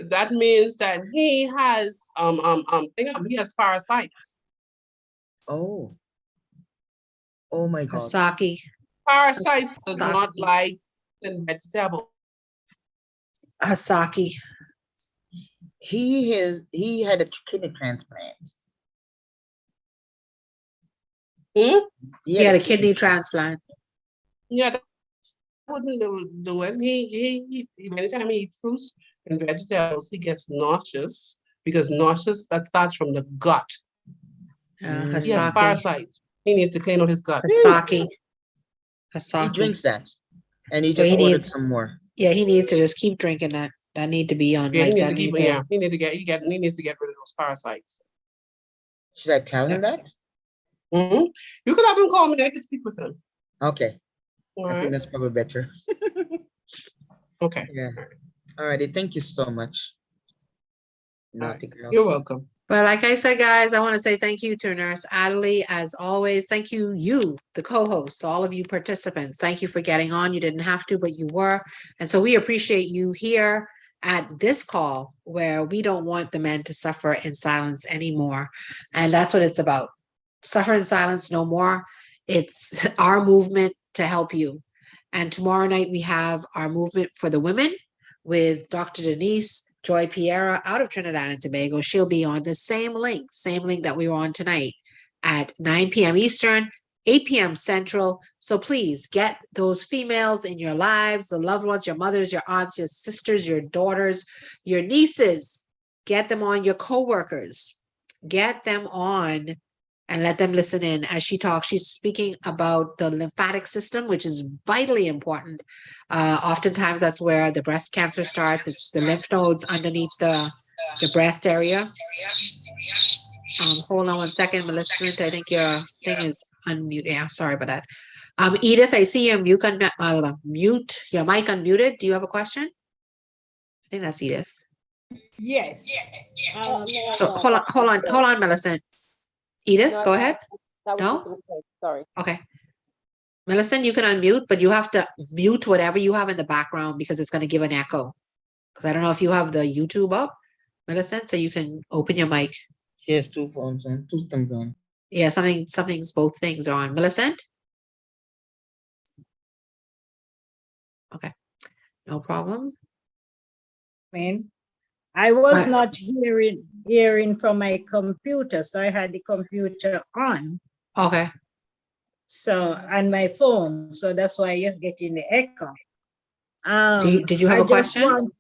That means that he has he has parasites. Oh my God. Hasaki. Parasites does not like in vegetable. Hasaki. He had a kidney transplant. He had a kidney transplant. Yeah, that wouldn't do it. He anytime he eats fruits and vegetables, he gets nauseous because nauseous that starts from the gut. He has parasites. He needs to clean out his gut. Hasaki. He drinks that, and he just ordered some more. Yeah, he needs to just keep drinking that. That need to be on he needs to get rid of those parasites. Should I tell him that? You could have him call me. I can speak with him. Okay. I think that's probably better. Okay. Yeah. All righty. Thank you so much. Naughty girls. You're welcome. Well, like I said, guys, I want to say thank you to Nurse ADDERLEY, as always. Thank you, the co-hosts, all of you participants. Thank you for getting on. You didn't have to, but you were. And so we appreciate you here. at this call where we don't want the men to suffer in silence anymore. And that's what it's about. Suffer in silence no more. It's our movement to help you. And tomorrow night we have our movement for the women with Dr. Denise Joy Piera out of Trinidad and Tobago. She'll be on the same link that we were on tonight at 9 p.m. Eastern, 8 p.m. Central. So please get those females in your lives, the loved ones, your mothers, your aunts, your sisters, your daughters, your nieces. Get them on, your coworkers. Get them on and let them listen in as she talks. She's speaking about the lymphatic system, which is vitally important. Oftentimes that's where the breast cancer starts. It's the lymph nodes underneath the breast area. Hold on one second, Melissa. I think your thing is unmute. Yeah, sorry about that. Edith, I see your mute, your mic unmuted. Do you have a question? I think that's Edith. Yes. So hold on, Millicent. Edith, No, go ahead. That was No? just a mistake. Sorry. Okay. Millicent, you can unmute, but you have to mute whatever you have in the background because it's going to give an echo. Because I don't know if you have the YouTube up, Millicent, so you can open your mic. She has two phones on, two things on. Yeah, something's both things are on. Millicent? Okay, no problem. I was Right. not hearing from my computer, so I had the computer on. Okay, So, and my phone, so that's why you're getting the echo. did you have a question?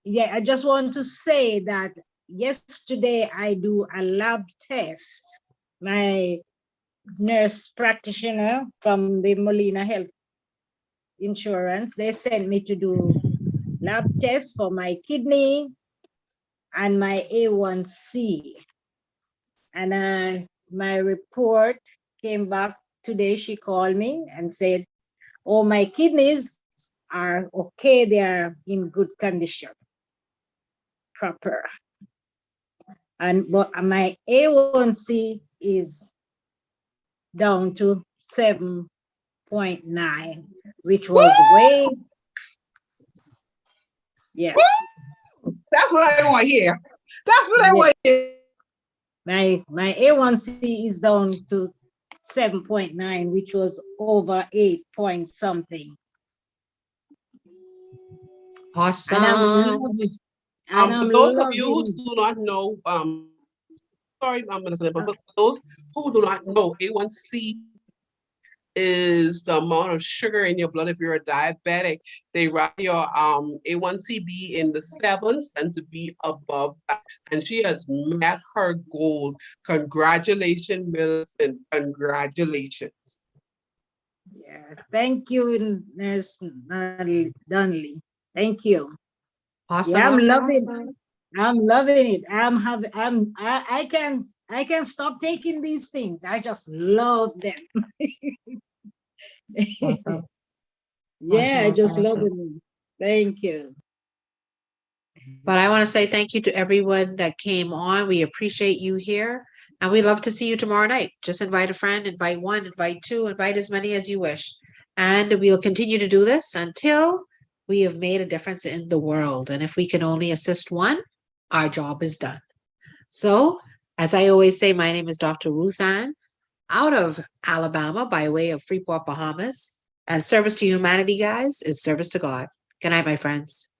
I just want to say that yesterday I do a lab test. My nurse practitioner from the Molina Health Insurance, they sent me to do lab tests for my kidney and my A1C. And my report came back today. She called me and said, oh, my kidneys are okay. They are in good condition, proper. But my A1C is down to 7.9, which was way. Yes. That's what I want to hear. That's what I want to hear. My A1C is down to 7.9, which was over 8 point something. Awesome. For those of you who do not know, sorry, I'm listening, but for those who do not know, A1C is the amount of sugar in your blood. If you're a diabetic, they rather your A1C be in the 7s and to be above that. And she has met her goal. Congratulations, Millicent. Congratulations. Yeah, thank you, Nurse Donnelly. Thank you. Awesome. Yeah, awesome. I'm loving it. I can stop taking these things. I just love them. Awesome. Yeah, I just love awesome. them. Thank you. But I want to say thank you to everyone that came on. We appreciate you here. And we'd love to see you tomorrow night. Just invite a friend, invite one, invite two, invite as many as you wish. And we'll continue to do this until we have made a difference in the world. And if we can only assist one, our job is done. So, as I always say, my name is Dr. Ruth Ann, out of Alabama by way of Freeport, Bahamas. And service to humanity, guys, is service to God. Good night, my friends.